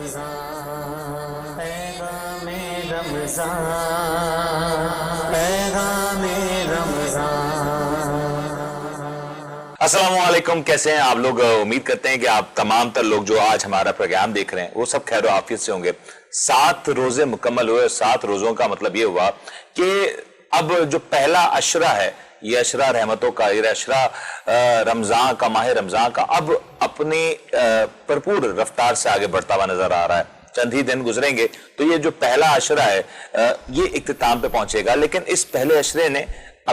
رمضان پیغام رمضان پیغام رمضان۔ السلام علیکم، کیسے ہیں آپ لوگ؟ امید کرتے ہیں کہ آپ تمام تر لوگ جو آج ہمارا پروگرام دیکھ رہے ہیں وہ سب خیر و عافیت سے ہوں گے۔ 7 روزے مکمل ہوئے، 7 روزوں کا مطلب یہ ہوا کہ اب جو پہلا عشرہ ہے، یہ عشرہ رحمتوں کا، یہ عشرہ رمضان کا، ماہ رمضان کا اب اپنی بھرپور رفتار سے آگے بڑھتا ہوا نظر آ رہا ہے۔ چند ہی دن گزریں گے تو یہ جو پہلا عشرہ ہے یہ اختتام پہ پہنچے گا، لیکن اس پہلے عشرے نے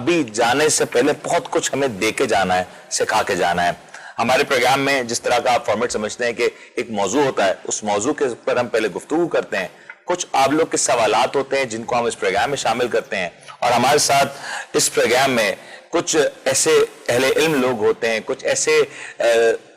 ابھی جانے سے پہلے بہت کچھ ہمیں دے کے جانا ہے، سکھا کے جانا ہے۔ ہمارے پروگرام میں جس طرح کا آپ فارمیٹ سمجھتے ہیں کہ ایک موضوع ہوتا ہے، اس موضوع کے پر ہم پہلے گفتگو کرتے ہیں، کچھ آپ لوگ کے سوالات ہوتے ہیں جن کو ہم اس پروگرام میں شامل کرتے ہیں، اور ہمارے ساتھ اس پروگرام میں کچھ ایسے اہل علم لوگ ہوتے ہیں، کچھ ایسے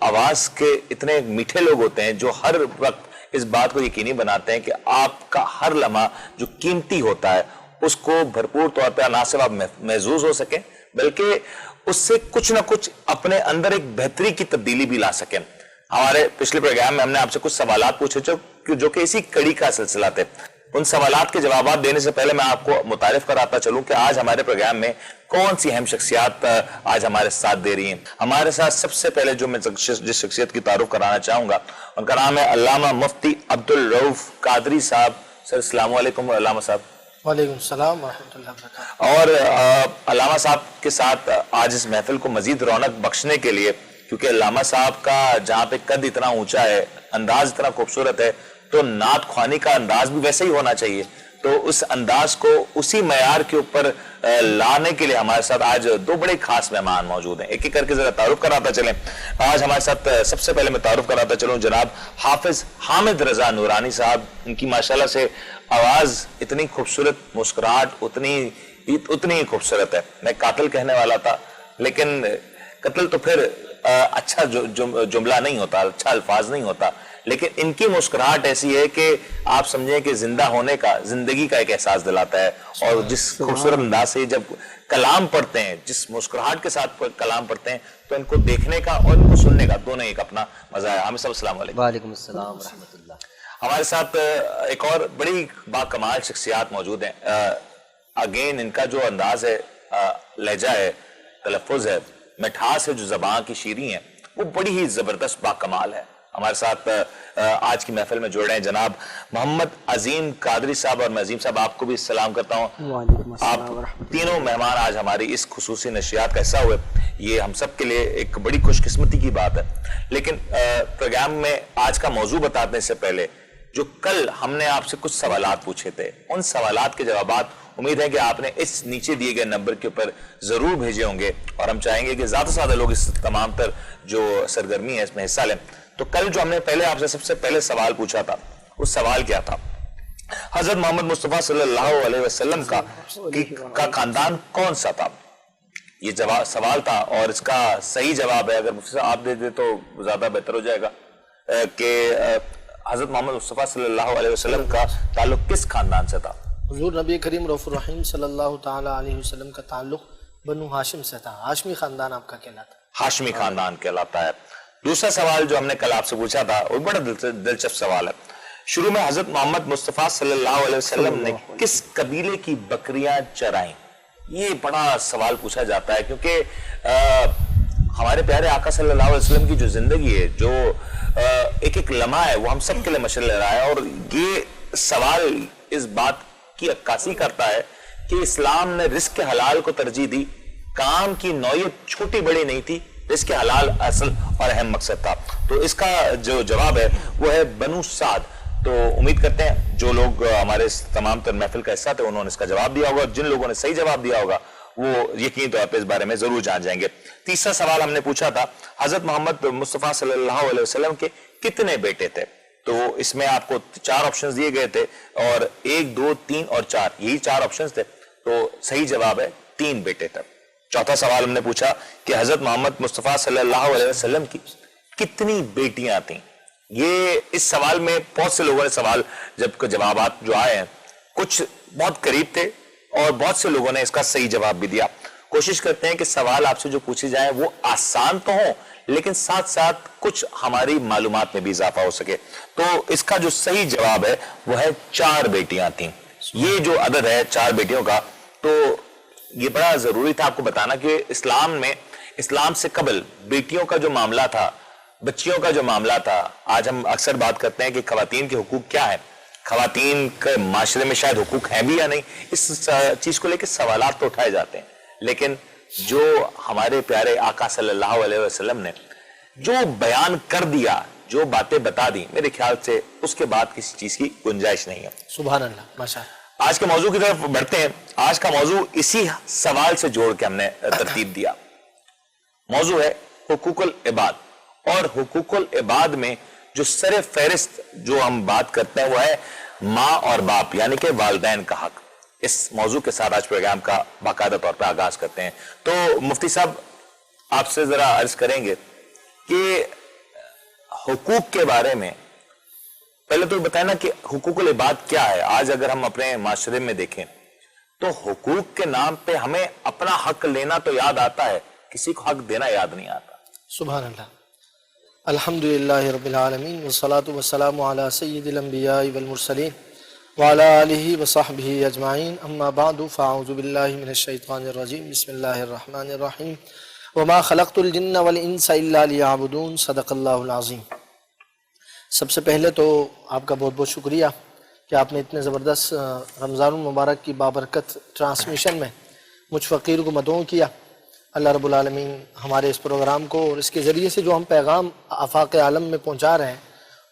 آواز کے اتنے میٹھے لوگ ہوتے ہیں جو ہر وقت اس بات کو یقینی بناتے ہیں کہ آپ کا ہر لمحہ جو قیمتی ہوتا ہے اس کو بھرپور طور پہ نہ صرف آپ محظوظ ہو سکیں بلکہ اس سے کچھ نہ کچھ اپنے اندر ایک بہتری کی تبدیلی بھی لا سکیں۔ ہمارے پچھلے پروگرام میں ہم نے آپ سے کچھ سوالات پوچھے جو کہ اسی کڑی کا سلسلہ تھے۔ ان سوالات کے جوابات دینے سے پہلے میں آپ کو متعارف کراتا چلوں کہ آج ہمارے پروگرام میں کون سی اہم شخصیات آج ہمارے ساتھ دے رہی ہیں۔ ہمارے ساتھ سب سے پہلے جو میں جس شخصیت کی تعارف کرانا چاہوں گا ان کا نام ہے علامہ مفتی عبدالرؤف قادری صاحب۔ سر السلام علیکم علامہ صاحب۔ وعلیکم السلام ورحمۃ اللہ وبرکاتہ۔ اور علامہ صاحب کے ساتھ آج اس محفل کو مزید رونق بخشنے کے لیے، کیونکہ علامہ صاحب کا جہاں پہ قد اتنا اونچا ہے، انداز اتنا خوبصورت ہے، تو نعت خوانی کا انداز بھی ویسے ہی ہونا چاہیے، تو اس انداز کو اسی معیار کے اوپر لانے کے لیے ہمارے ساتھ آج 2 بڑے خاص مہمان موجود ہیں۔ ایک ایک کر کے ذرا تعارف کراتا چلیں۔ آج ہمارے ساتھ سب سے پہلے میں تعارف کراتا چلوں جناب حافظ حامد رضا نورانی صاحب۔ ان کی ماشاءاللہ سے آواز اتنی خوبصورت، مسکراہٹ اتنی خوبصورت ہے۔ میں قاتل کہنے والا تھا، لیکن قتل تو پھر اچھا جملہ نہیں ہوتا، اچھا الفاظ نہیں ہوتا، لیکن ان کی مسکراہٹ ایسی ہے کہ آپ سمجھیں کہ زندہ ہونے کا، زندگی کا ایک احساس دلاتا ہے۔ اور جس خوبصورت انداز سے جب کلام پڑھتے ہیں، جس مسکراہٹ کے ساتھ کلام پڑھتے ہیں، تو ان کو دیکھنے کا اور ان کو سننے کا دونوں ایک اپنا مزہ ہے۔ ہم سب السلام علیکم۔ وعلیکم السلام ورحمۃ اللہ۔ ہمارے ساتھ ایک اور بڑی باکمال شخصیات موجود ہیں۔ اگین ان کا جو انداز ہے، لہجہ ہے، تلفظ ہے، مٹھاس ہے، جو زبان کی شیریں ہے، وہ بڑی ہی زبردست باکمال ہے۔ ہمارے ساتھ آج کی محفل میں جڑ رہے ہیں جناب محمد عظیم قادری صاحب، اور میں عظیم صاحب آپ کو بھی سلام کرتا ہوں۔ آپ تینوں مہمان آج ہماری اس خصوصی نشریات کا حصہ ہوئے، یہ ہم سب کے لیے ایک بڑی خوش قسمتی کی بات ہے۔ لیکن پروگرام میں آج کا موضوع بتانے سے پہلے، جو کل ہم نے آپ سے کچھ سوالات پوچھے تھے، ان سوالات کے جوابات امید ہے کہ آپ نے اس نیچے دیے گئے نمبر کے اوپر ضرور بھیجے ہوں گے، اور ہم چاہیں گے کہ زیادہ سے زیادہ لوگ اس تمام تر جو سرگرمی ہے اس میں حصہ لیں۔ تو کل جو ہم نے پہلے آپ سے سب سے پہلے سوال پوچھا تھا، اس سوال کیا تھا؟ حضرت محمد مصطفیٰ صلی اللہ علیہ وسلم کا خاندان کون سا تھا؟ یہ سوال تھا، اور اس کا صحیح جواب ہے، اگر مفتی صاحب آپ دے دیں تو زیادہ بہتر ہو جائے گا، کہ حضرت محمد مصطفیٰ صلی اللہ علیہ وسلم کا تعلق کس خاندان سے تھا؟ حضور نبی کریم رؤوف الرحیم صلی اللہ تعالی علیہ وسلم کا تعلق بنو ہاشم سے تھا۔ ہاشمی خاندان آپ کا کہلاتا ہے۔ ہاشمی خاندان کہلاتا ہے۔ دوسرا سوال جو ہم نے کل آپ سے پوچھا تھا وہ بڑا دلچسپ سوال ہے۔ شروع میں حضرت محمد مصطفیٰ صلی اللہ علیہ وسلم نے کس قبیلے کی بکریاں چرائیں؟ یہ بڑا سوال پوچھا جاتا ہے، کیونکہ ہمارے پیارے آقا صلی اللہ علیہ وسلم کی جو زندگی ہے، جو ایک ایک لمحہ ہے، وہ ہم سب کے لیے مشعل لے رہا ہے، اور یہ سوال اس بات کی عکاسی کرتا ہے کہ اسلام نے رزق حلال کو ترجیح دی۔ کام کی نوعیت چھوٹی بڑی نہیں تھی، رزق حلال اصل اور اہم مقصد تھا۔ تو اس کا جو جواب ہے وہ ہے بنو سعد۔ تو امید کرتے ہیں جو لوگ ہمارے تمام تر محفل کا حصہ تھے انہوں نے اس کا جواب دیا ہوگا، اور جن لوگوں نے صحیح جواب دیا ہوگا وہ یقینی طور پہ اس بارے میں ضرور جان جائیں گے۔ تیسرا سوال ہم نے پوچھا تھا، حضرت محمد مصطفیٰ صلی اللہ علیہ وسلم کے کتنے بیٹے تھے؟ تو اس میں آپ کو 4 آپشنز دیے گئے تھے، اور 1، 2، 3 اور 4، یہی 4 آپشنز تھے۔ تو صحیح جواب ہے 3 بیٹے تھے۔ چوتھا سوال ہم نے پوچھا کہ حضرت محمد مصطفیٰ صلی اللہ علیہ وسلم کی کتنی بیٹیاں تھیں؟ یہ اس سوال میں بہت سے لوگوں نے سوال جوابات جو آئے ہیں، کچھ بہت قریب تھے اور بہت سے لوگوں نے اس کا صحیح جواب بھی دیا۔ کوشش کرتے ہیں کہ سوال آپ سے جو پوچھے جائیں وہ آسان تو ہوں لیکن ساتھ ساتھ کچھ ہماری معلومات میں بھی اضافہ ہو سکے. تو اس کا جو صحیح جواب ہے وہ ہے 4 بیٹیاں تھیں. یہ جو عدد ہے 4 بیٹیوں کا، تو یہ بڑا ضروری تھا آپ کو بتانا کہ اسلام میں، اسلام سے قبل بیٹیوں کا جو معاملہ تھا، بچیوں کا جو معاملہ تھا، آج ہم اکثر بات کرتے ہیں کہ خواتین کے حقوق کیا ہیں، خواتین کے معاشرے میں شاید حقوق ہیں بھی یا نہیں، اس چیز کو لے کے سوالات تو اٹھائے جاتے ہیں. لیکن جو ہمارے پیارے آقا صلی اللہ علیہ وسلم نے جو بیان کر دیا، جو باتیں بتا دی، میرے خیال سے اس کے بعد کسی چیز کی گنجائش نہیں ہے. سبحان اللہ، ماشاء اللہ. آج کے موضوع کی طرف بڑھتے ہیں. آج کا موضوع اسی سوال سے جوڑ کے ہم نے ترتیب دیا. موضوع ہے حقوق العباد، اور حقوق العباد میں جو سر فہرست جو ہم بات کرتے ہیں وہ ہے ماں اور باپ، یعنی کہ والدین کا حق. اس موضوع کے ساتھ آج پروگرام کا باقاعدہ طور پر آغاز کرتے ہیں. تو مفتی صاحب آپ سے ذرا عرض کریں گے کہ حقوق کے بارے میں پہلے تو بتائیں نا کہ حقوق العباد کیا ہے. آج اگر ہم اپنے معاشرے میں دیکھیں تو حقوق کے نام پہ ہمیں اپنا حق لینا تو یاد آتا ہے، کسی کو حق دینا یاد نہیں آتا. سبحان اللہ. الحمدللہ رب العالمین والصلاة والسلام علی سید الانبیاء والمرسلین وعلی آلہ وصحبہ اجمعین. اما بعد فاعوذ باللہ من الشیطان الرجیم. بسم اللہ الرحمن الرحیم. وما خلقت الجن والانس الا لیعبدون. صدق اللہ العظیم. سب سے پہلے تو آپ کا بہت بہت شکریہ کہ آپ نے اتنے زبردست رمضان المبارک کی بابرکت ٹرانسمیشن میں مجھ فقیر کو مدعو کیا. اللہ رب العالمین ہمارے اس پروگرام کو اور اس کے ذریعے سے جو ہم پیغام آفاق عالم میں پہنچا رہے ہیں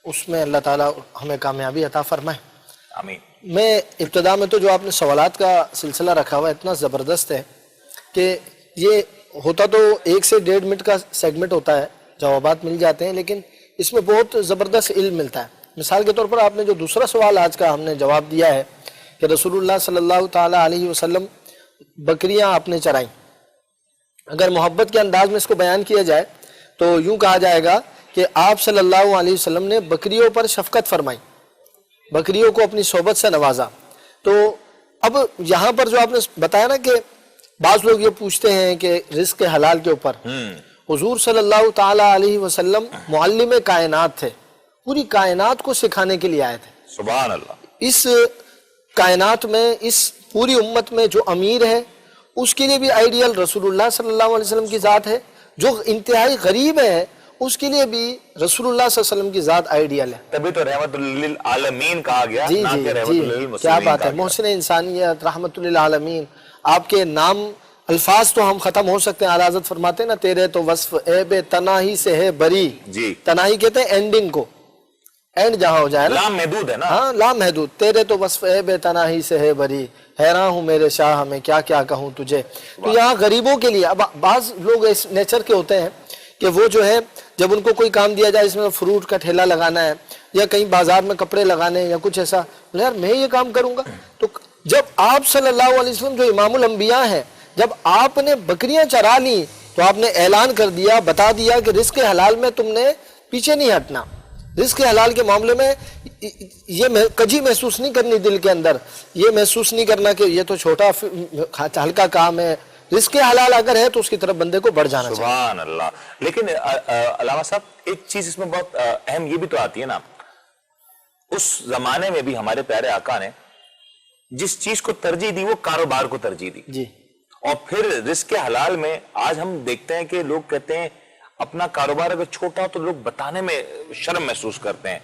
اس میں اللہ تعالیٰ ہمیں کامیابی عطا فرمائے. آمین. میں ابتدا میں تو جو آپ نے سوالات کا سلسلہ رکھا ہوا اتنا زبردست ہے کہ یہ ہوتا تو 1 سے 1.5 منٹ کا سیگمنٹ ہوتا ہے، جوابات مل جاتے ہیں، لیکن اس میں بہت زبردست علم ملتا ہے. مثال کے طور پر آپ نے جو دوسرا سوال آج کا ہم نے جواب دیا ہے کہ رسول اللہ صلی اللہ تعالیٰ علیہ وسلم بکریاں آپ نے چرائیں. اگر محبت کے انداز میں اس کو بیان کیا جائے تو یوں کہا جائے گا کہ آپ صلی اللہ علیہ وسلم نے بکریوں پر شفقت فرمائی، بکریوں کو اپنی صحبت سے نوازا. تو اب یہاں پر جو آپ نے بتایا نا کہ بعض لوگ یہ پوچھتے ہیں کہ رزق حلال کے اوپر، حضور صلی اللہ تعالیٰ علیہ وسلم معلم کائنات تھے، پوری کائنات کو سکھانے کے لیے آئے تھے. سبحان اللہ. اس کائنات میں، اس پوری امت میں جو امیر ہے اس کے لیے بھی آئیڈیل رسول اللہ صلی اللہ علیہ وسلم کی ذات ہے، جو انتہائی غریب ہے اس کے لیے بھی رسول اللہ صلی اللہ علیہ وسلم کی ذات آئیڈیل ہے. تبھی تو رحمت للعالمین کہا گیا، جی نہ جی کہ رحمت جی للمسلمین. کیا بات ہے، کہا گیا. محسن انسانیت، رحمت للعالمین. آپ کے نام الفاظ تو ہم ختم ہو سکتے ہیں. اعلیٰ حضرت فرماتے ہیں نا تیرے تو وصف عیب تناہی سے ہے بری. جی. تناہی کہتے ہیں اینڈنگ کو، اینڈ جہاں ہو جائے نا، لام محدود ہے نا. ہاں لام محدود. تیرے تو وصف عیب تناہی سے ہے بری، حیران ہوں میرے شاہ میں کیا کیا کہوں تجھے. تو یہاں غریبوں کے لیے، اب بعض لوگ اس نیچر کے ہوتے ہیں کہ وہ جو ہے جب ان کو کوئی کام دیا جائے، اس میں فروٹ کا ٹھیلا لگانا ہے یا کہیں بازار میں کپڑے لگانے یا کچھ ایسا، یار میں یہ کام کروں گا. تو جب آپ صلی اللہ علیہ وسلم جو امام الانبیاء ہیں، جب آپ نے بکریاں چرا لیں تو آپ نے اعلان کر دیا، بتا دیا کہ رزق حلال میں تم نے پیچھے نہیں ہٹنا. رزق حلال کے معاملے میں یہ کجی محسوس نہیں کرنی دل کے اندر، یہ محسوس نہیں کرنا کہ یہ تو چھوٹا ہلکا کام ہے. رزق حلال اگر ہے تو اس کی طرف بندے کو بڑھ جانا چاہیے. سبحان اللہ. لیکن علامہ صاحب ایک چیز اس میں بہت اہم یہ بھی تو آتی ہے نا، اس زمانے میں بھی ہمارے پیارے آقا نے جس چیز کو ترجیح دی وہ کاروبار کو ترجیح دی. جی. اور پھر رزق حلال میں آج ہم دیکھتے ہیں کہ لوگ کہتے ہیں اپنا کاروبار اگر چھوٹا ہو تو لوگ بتانے میں شرم محسوس کرتے ہیں.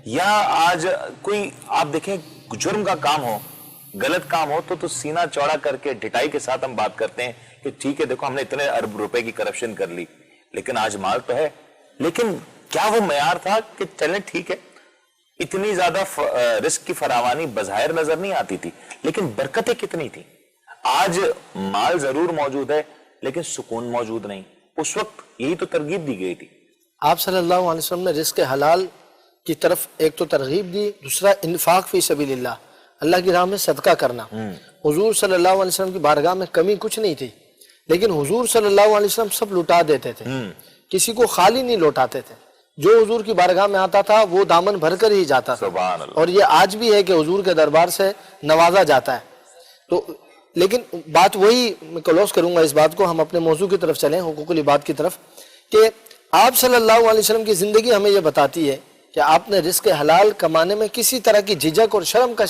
یا آج کوئی آپ دیکھیں جرم کا کام ہو، غلط کام ہو تو سینہ چوڑا کر کے ڈٹائی کے ساتھ ہم بات کرتے ہیں کہ ٹھیک ہے دیکھو ہم نے اتنے ارب روپے کی کرپشن کر لی، لیکن آج مال تو ہے. لیکن کیا وہ معیار تھا کہ چلیں ٹھیک ہے اتنی زیادہ رزق کی فراوانی بظاہر نظر نہیں آتی تھی، لیکن برکتیں کتنی تھی. آج مال ضرور موجود ہے لیکن سکون موجود نہیں. اس وقت یہی تو ترغیب دی گئی تھی. آپ صلی اللہ علیہ وسلم نے رزق حلال کی طرف ایک تو ترغیب دی، دوسرا انفاق فی سبیل اللہ، اللہ کی راہ میں صدقہ کرنا. حضور صلی اللہ علیہ وسلم کی بارگاہ میں کمی کچھ نہیں تھی، لیکن حضور صلی اللہ علیہ وسلم سب لٹا دیتے تھے، کسی کو خالی نہیں لوٹاتے تھے. جو حضور کی بارگاہ میں آتا تھا وہ دامن بھر کر ہی جاتا تھا. سبحان اللہ. اور یہ آج بھی ہے کہ حضور کے دربار سے نوازا جاتا ہے. تو لیکن بات وہی میں کلوز کروں گا اس بات کو، ہم اپنے موضوع کی طرف چلیں، حقوق العباد کی طرف، کہ آپ صلی اللہ علیہ وسلم کی زندگی ہمیں یہ بتاتی ہے کہ آپ نے رزق حلال کمانے میں کسی طرح کی جھجک اور شرم کا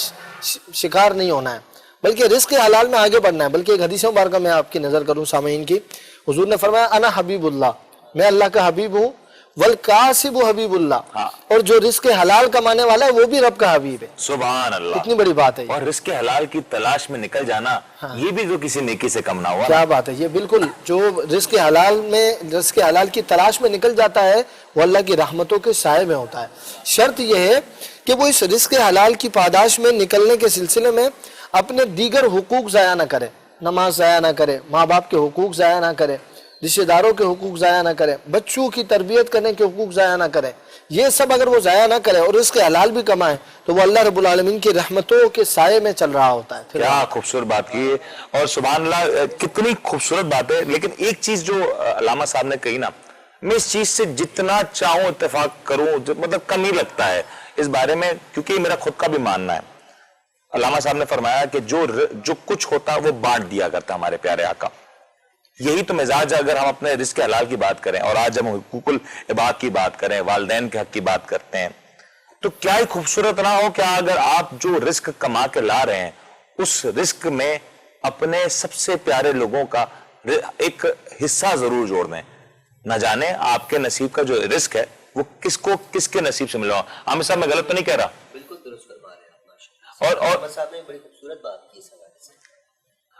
شکار نہیں ہونا ہے، بلکہ رزق حلال میں آگے بڑھنا ہے۔ بلکہ ایک حدیث مبارکہ میں آپ کی نظر کروں سامعین کی، حضور نے فرمایا انا حبیب اللہ، میں اللہ کا حبیب ہوں، والکاسب حبیب اللہ، اور جو رزق حلال کمانے والا ہے وہ بھی رب کا حبیب ہے۔ سبحان اللہ، اتنی بڑی بات ہے یہ۔ اور رزق حلال کی تلاش میں نکل جانا یہ بھی جو کسی نیکی سے کم نہ ہوا۔ کیا بات ہے، یہ بالکل جو رزق حلال کی تلاش میں نکل جاتا ہے وہ اللہ کی رحمتوں کے سائے میں ہوتا ہے۔ شرط یہ ہے کہ وہ اس رزق حلال کی پاداش میں نکلنے کے سلسلے میں اپنے دیگر حقوق ضائع نہ کرے، نماز ضائع نہ کرے، ماں باپ کے حقوق ضائع نہ کرے، رشتہ داروں کے حقوق ضائع نہ کرے، بچوں کی تربیت کرنے کے حقوق ضائع نہ کرے۔ یہ سب اگر وہ ضائع نہ کرے اور رزق حلال بھی کمائے تو وہ اللہ رب العالمین کی رحمتوں کے سائے میں چل رہا ہوتا ہے۔ کیا خوبصورت بات کی ہے، اور سبحان اللہ کتنی خوبصورت بات ہے۔ لیکن ایک چیز جو علامہ صاحب نے کہی نا، میں اس چیز سے جتنا چاہوں اتفاق کروں مطلب کم ہی لگتا ہے اس بارے میں، کیونکہ یہ میرا خود کا بھی ماننا ہے۔ علامہ صاحب نے فرمایا کہ جو کچھ ہوتا وہ بانٹ دیا کرتا ہمارے پیارے آقا۔ یہی تو مزاج ہے۔ اگر ہم اپنے رزق حلال کی بات کریں اور آج ہم حقوق العباد کی بات کریں، والدین کے حق کی بات کرتے ہیں، تو کیا ہی خوبصورت نہ ہو کہ اگر آپ جو رزق کما کے لا رہے ہیں اس رزق میں اپنے سب سے پیارے لوگوں کا ایک حصہ ضرور جوڑ دیں۔ نہ جانے آپ کے نصیب کا جو رزق ہے وہ کس کے نصیب سے ملا ہو۔ عامر صاحب میں غلط تو نہیں کہہ رہا؟ بالکل درست فرما رہے ہیں آپ، اور صاحب نے بڑی خوبصورت بات کی اس حوالے سے۔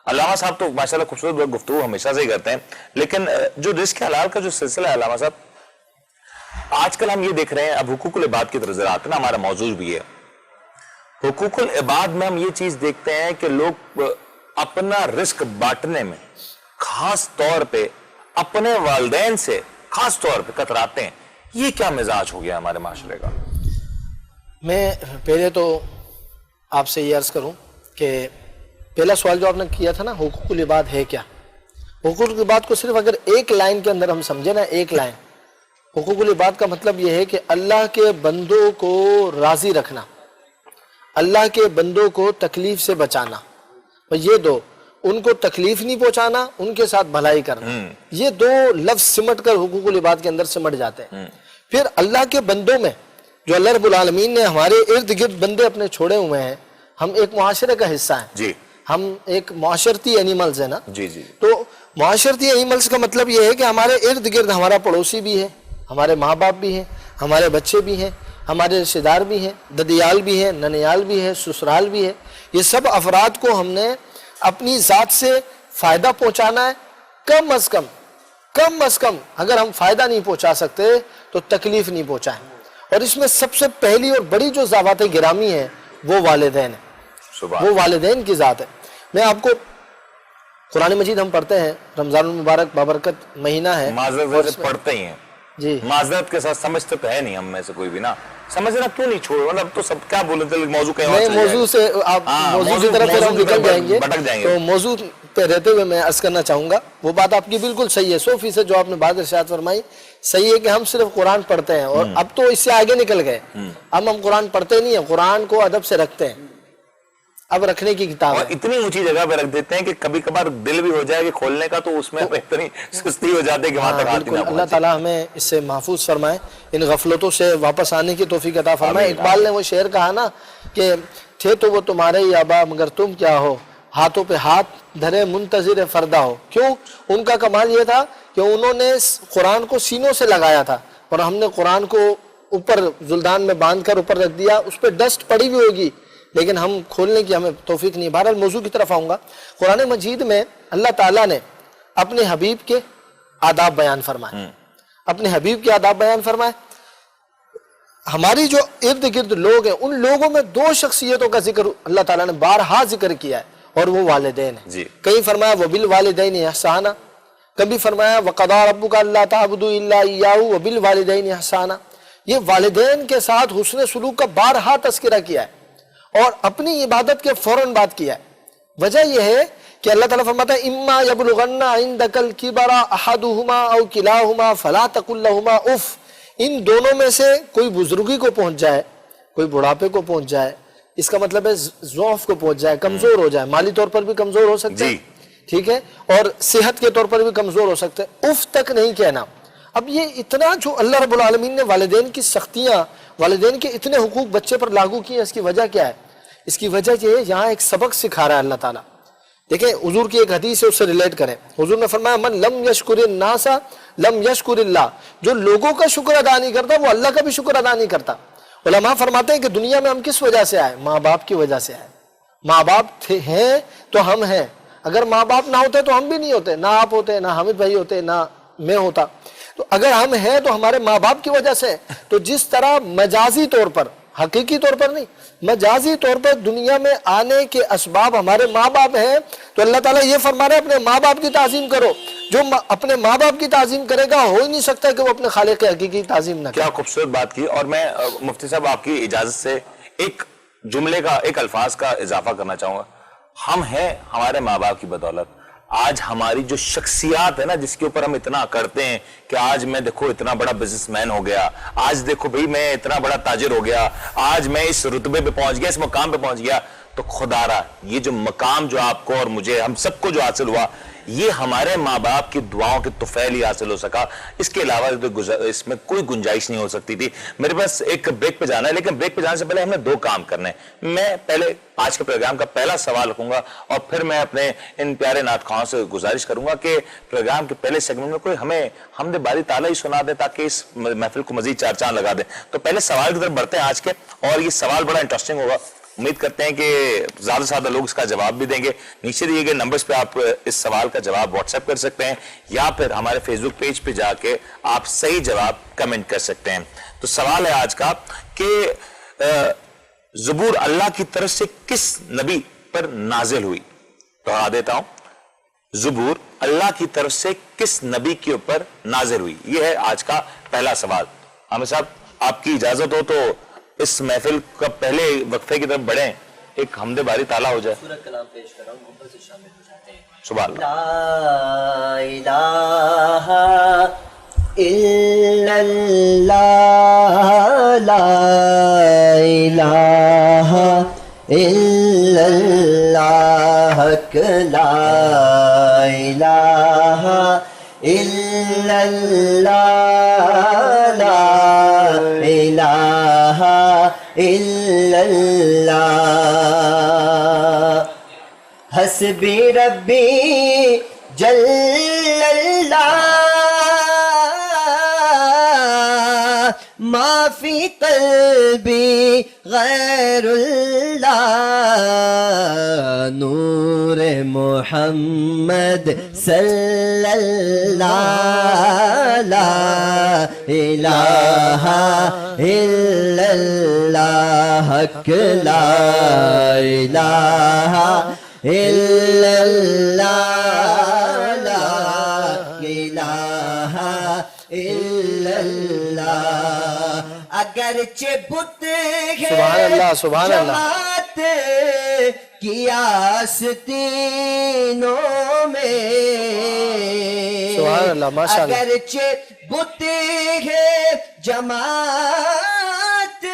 علامہ صاحب تو ماشاءاللہ خوبصورت گفتگو ہمیشہ سے ہی کرتے ہیں، لیکن جو رزق حلال کا جو سلسلہ ہے علامہ صاحب، آج کل ہم یہ دیکھ رہے ہیں، اب حقوق العباد کی طرف ذرا آتے ہیں نا، ہمارا موضوع بھی ہے حقوق العباد میں، ہم یہ چیز دیکھتے ہیں کہ لوگ اپنا رزق بانٹنے میں خاص طور پہ اپنے والدین سے خاص طور پہ کتراتے ہیں۔ یہ کیا مزاج ہو گیا ہمارے معاشرے کا؟ میں پہلے تو آپ سے یہ عرض کروں کہ پہلا سوال جو آپ نے کیا تھا نا، حقوق العباد ہے کیا؟ حقوق العباد کو صرف اگر ایک لائن کے اندر ہم سمجھے نا، ایک لائن، حقوق العباد کا مطلب یہ ہے کہ اللہ کے بندوں کو راضی رکھنا، اللہ کے بندوں کو تکلیف سے بچانا، اور یہ دو، ان کو تکلیف نہیں پہنچانا، ان کے ساتھ بھلائی کرنا، یہ دو لفظ سمٹ کر حقوق العباد کے اندر سمٹ جاتے ہیں۔ پھر اللہ کے بندوں میں جو اللہ رب العالمین نے ہمارے ارد گرد بندے اپنے چھوڑے ہوئے ہیں، ہم ایک معاشرے کا حصہ ہیں، جی، ہم ایک معاشرتی اینیملز ہیں نا، جی جی، تو معاشرتی اینیملز کا مطلب یہ ہے کہ ہمارے ارد گرد ہمارا پڑوسی بھی ہے، ہمارے ماں باپ بھی ہیں، ہمارے بچے بھی ہیں، ہمارے رشتہ دار بھی ہیں، ددیال بھی ہیں، ننیال بھی ہے، سسرال بھی ہے۔ یہ سب افراد کو ہم نے اپنی ذات سے فائدہ پہنچانا ہے، کم از کم اگر ہم فائدہ نہیں پہنچا سکتے تو تکلیف نہیں پہنچائیں۔ اور اس میں سب سے پہلی اور بڑی جو ذات گرامی ہے وہ والدین ہے، وہ والدین کی ذات ہے۔ میں آپ کو قرآن مجید ہم پڑھتے ہیں، رمضان المبارک بابرکت مہینہ ہے، معذرت سے پڑھتے ہی ہیں، جی معذرت کے ساتھ سمجھتے تو ہے نہیں ہم میں سے کوئی بھی نا، سمجھنا کیوں نہیں چھوڑ، مطلب تو سب کیا بولے تھے، موضوع کہیں اور میں چلے جائے موضوع سے آپ موضوع کی طرف پھر ہم نکل جائیں گے، بھٹک جائیں گے۔ تو موضوع پہ رہتے ہوئے میں عرض کرنا چاہوں گا، وہ بات آپ کی بالکل صحیح ہے، 100% جو آپ نے بات ارشاد فرمائی صحیح ہے کہ ہم صرف قرآن پڑھتے ہیں، اور اب تو اس سے آگے نکل گئے، اب ہم قرآن پڑھتے نہیں ہیں، قرآن کو ادب سے رکھتے ہیں، اب رکھنے کی کتاب اور ہے۔ اتنی اونچی جگہ پہ رکھ دیتے ہیں کہ کبھی کبھار دل بھی ہو جائے کہ کھولنے کا، تو اس میں اتنی سستی ہو جاتی ہے کہ وہاں تک آتی بالکل، نہ اللہ پہنچے۔ تعالیٰ ہمیں اس سے محفوظ فرمائے، ان غفلتوں سے واپس آنے کی توفیق عطا فرمائے۔ آمین۔ اقبال نے وہ شعر کہا نا کہ تھے تو وہ تمہارے ہی آبا مگر تم کیا ہو، ہاتھوں پہ ہاتھ دھرے منتظر فردا ہو۔ کیوں؟ ان کا کمال یہ تھا کہ انہوں نے قرآن کو سینوں سے لگایا تھا، اور ہم نے قرآن کو اوپر زلدان میں باندھ کر اوپر رکھ دیا، اس پہ ڈسٹ پڑی ہوئی ہوگی لیکن ہم کھولنے کی ہمیں توفیق نہیں۔ بہرحال موضوع کی طرف آؤں گا۔ قرآن مجید میں اللہ تعالیٰ نے اپنے حبیب کے آداب بیان فرمائے، اپنے حبیب کے آداب بیان فرمائے۔ ہماری جو ارد گرد لوگ ہیں، ان لوگوں میں دو شخصیتوں کا ذکر اللہ تعالیٰ نے بارہا ذکر کیا ہے، اور وہ والدین ہیں۔ جی، کہیں فرمایا وَبِالْوَالِدَيْنِ إِحْسَانًا، کبھی فرمایا وَقَضَىٰ رَبُّكَ أَلَّا تَعْبُدُوا إِلَّا إِيَّاهُ وَبِالْوَالِدَيْنِ إِحْسَانًا۔ یہ والدین کے ساتھ حسن سلوک کا بارہا تذکرہ کیا ہے، اور اپنی عبادت کے فوراً بات کیا ہے۔ وجہ یہ ہے کہ اللہ تعالیٰ فرماتا ہے اِمَّا يَبْلُغَنَّ عِنْدَكَ الْكِبَرَ أَحَدُهُمَا أَوْ كِلَاهُمَا فَلَا تَقُل لَّهُمَا اُفٍّ۔ ان دونوں میں سے کوئی بزرگی کو پہنچ جائے، کوئی بڑھاپے کو پہنچ جائے، اس کا مطلب ہے ضعف کو پہنچ جائے، کمزور ہو جائے، مالی طور پر بھی کمزور ہو سکتے ہیں، ٹھیک ہے، اور صحت کے طور پر بھی کمزور ہو سکتے ہیں، اف تک نہیں کہنا۔ اب یہ اتنا جو اللہ رب العالمین نے والدین کی سختیاں، والدین کے اتنے حقوق بچے پر لاگو کیے ہیں، اس کی وجہ کیا ہے؟ اس کی وجہ یہ ہے یہاں ایک سبق سکھا رہا ہے اللہ تعالیٰ. دیکھیں حضور کی ایک حدیث ہے، اس سے ریلیٹ کریں. حضور نے فرمایا من لم یشکر الناس لم یشکر اللہ، جو لوگوں کا شکر ادا نہیں کرتا وہ اللہ کا بھی شکر ادا نہیں کرتا. علماء فرماتے ہیں کہ دنیا میں ہم کس وجہ سے آئے؟ ماں باپ کی وجہ سے آئے. ماں باپ ہیں تو ہم ہیں، اگر ماں باپ نہ ہوتے تو ہم بھی نہیں ہوتے، نہ آپ ہوتے، نہ حامد بھائی ہوتے، نہ میں ہوتا. تو اگر ہم ہیں تو ہمارے ماں باپ کی وجہ سے. تو جس طرح مجازی طور پر، حقیقی طور پر نہیں، مجازی طور پر دنیا میں آنے کے اسباب ہمارے ماں باپ ہیں، تو اللہ تعالیٰ یہ فرما رہے ہیں اپنے ماں باپ کی تعظیم کرو. جو اپنے ماں باپ کی تعظیم کرے گا ہو ہی نہیں سکتا کہ وہ اپنے خالق حقیقی تعظیم نہ کرے. کیا خوبصورت بات کی. اور میں مفتی صاحب آپ کی اجازت سے ایک جملے کا، ایک الفاظ کا اضافہ کرنا چاہوں گا. ہم ہیں ہمارے ماں باپ کی بدولت. آج ہماری جو شخصیات ہے نا، جس کے اوپر ہم اتنا کرتے ہیں کہ آج میں دیکھو اتنا بڑا بزنس مین ہو گیا، آج دیکھو بھئی میں اتنا بڑا تاجر ہو گیا، آج میں اس رتبے پہ پہنچ گیا، اس مقام پہ پہنچ گیا. تو خدا را یہ جو مقام جو آپ کو اور مجھے، ہم سب کو جو حاصل ہوا، یہ ہمارے ماں باپ کی دعاؤں کے طفیل ہی حاصل ہو سکا. اس کے علاوہ اس میں کوئی گنجائش نہیں ہو سکتی تھی. میرے پاس ایک بریک پہ جانا ہے، لیکن بریک پہ جانے سے پہلے ہم نے 2 کام کرنے ہیں. میں پہلے آج کے پروگرام کا پہلا سوال رکھوں گا، اور پھر میں اپنے ان پیارے نعت خواہوں سے گزارش کروں گا کہ پروگرام کے پہلے سیگمنٹ میں کوئی ہمیں حمد باری تعالیٰ ہی سنا دے تاکہ اس محفل کو مزید 4 چاند لگا دیں. تو پہلے سوال کی طرف بڑھتے ہیں آج کے، اور یہ سوال بڑا انٹرسٹنگ ہوگا. امید کرتے ہیں کہ زیادہ سے زیادہ لوگ اس کا جواب بھی دیں گے. نیچے دیے گئے نمبرز پہ آپ اس سوال کا جواب واٹس ایپ کر سکتے ہیں، یا پھر ہمارے فیس بک پیج پہ جا کے آپ صحیح جواب کمنٹ کر سکتے ہیں. تو سوال ہے آج کا کہ زبور اللہ کی طرف سے کس نبی پر نازل ہوئی؟ دہرا دیتا ہوں، زبور اللہ کی طرف سے کس نبی کے اوپر نازل ہوئی؟ یہ ہے آج کا پہلا سوال. عامر صاحب آپ کی اجازت ہو تو اس محفل کا پہلے وقفے کی طرف بڑھیں، ایک حمد باری تعالیٰ ہو جائے. سورۃ کلام پیش کر رہا ہوں، محبت سے شامل ہو جاتے ہیں. سبحان اللہ. لا الہ الا اللہ، لا الہ الا اللہ، لا الہ الا اللہ، لا الہ الا اللہ، حسبی ربی جل اللہ، ما فی قلبی غیر اللہ، نور محمد صلی اللہ، لا الہ الا اللہ، لا الہ الا اللہ، لا الہ الا اللہ. اگرچہ بت ہے سبحان اللہ، سبحان اللہ. جماعت کی آستینوں میں، سبحان اللہ، ماشاء اللہ. اگرچہ بت ہے جماعت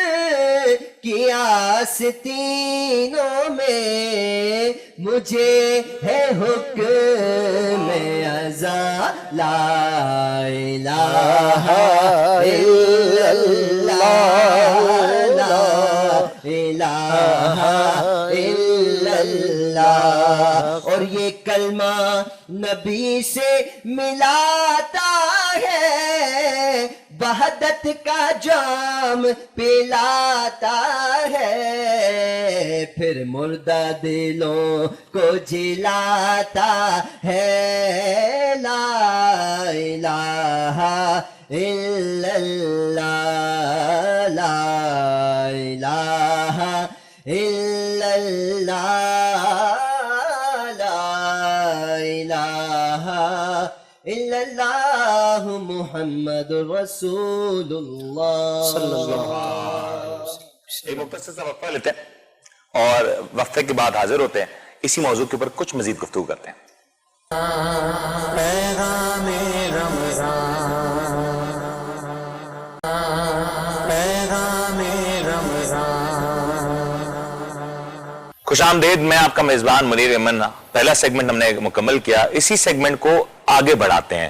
کی آستینوں میں، مجھے ہے حکم ازا، لا الہ الا اللہ، لا الہ الا اللہ. اور یہ کلمہ نبی سے ملاتا ہے، وحدت کا جام پلاتا ہے، پھر مردہ دلوں کو جلاتا ہے، لا الہ الا اللہ، لا الہ الا اللہ، لا الہ الا اللہ، محمد رسول اللہ صلی اللہ علیہ وسلم. ایک مختصر سا وقفہ لیتے ہیں اور وقفے کے بعد حاضر ہوتے ہیں. اسی موضوع کے اوپر کچھ مزید گفتگو کرتے ہیں. پیغام رمضان، پیغام رمضان. خوش آمدید. میں آپ کا میزبان منیر ایمن. پہلا سیگمنٹ ہم نے مکمل کیا، اسی سیگمنٹ کو آگے بڑھاتے ہیں.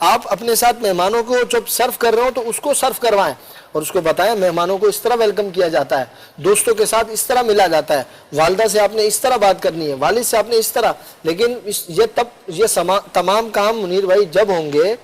آپ اپنے ساتھ مہمانوں کو جب سرو کر رہے ہو تو اس کو سرو کروائیں اور اس کو بتائیں مہمانوں کو اس طرح ویلکم کیا جاتا ہے, دوستوں کے ساتھ اس طرح ملا جاتا ہے, والدہ سے آپ نے اس طرح بات کرنی ہے, والد سے آپ نے اس طرح. لیکن یہ تمام کام منیر بھائی جب ہوں گے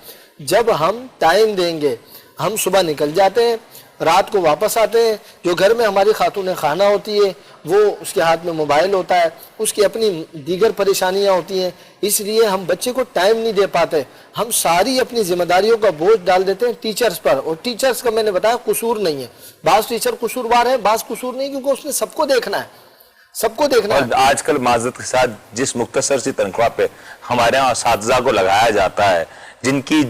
جب ہم ٹائم دیں گے. ہم صبح نکل جاتے ہیں, رات کو واپس آتے ہیں, جو گھر میں ہماری خاتون خانہ ہوتی ہے وہ اس کے ہاتھ میں موبائل ہوتا ہے, اس کی اپنی دیگر پریشانیاں ہوتی ہیں, اس لیے ہم بچے کو ٹائم نہیں دے پاتے. ہم ساری اپنی ذمہ داریوں کا بوجھ ڈال دیتے ہیں ٹیچرز پر, اور ٹیچرز کا میں نے بتایا قصور نہیں ہے. بعض ٹیچر قصوروار ہیں, بعض قصور نہیں, کیونکہ اس نے سب کو دیکھنا ہے, سب کو دیکھنا ہے. اور آج کل معذرت کے ساتھ جس مختصر سی تنخواہ پہ ہمارے ہاں اساتذہ کو لگایا جاتا ہے, جن کی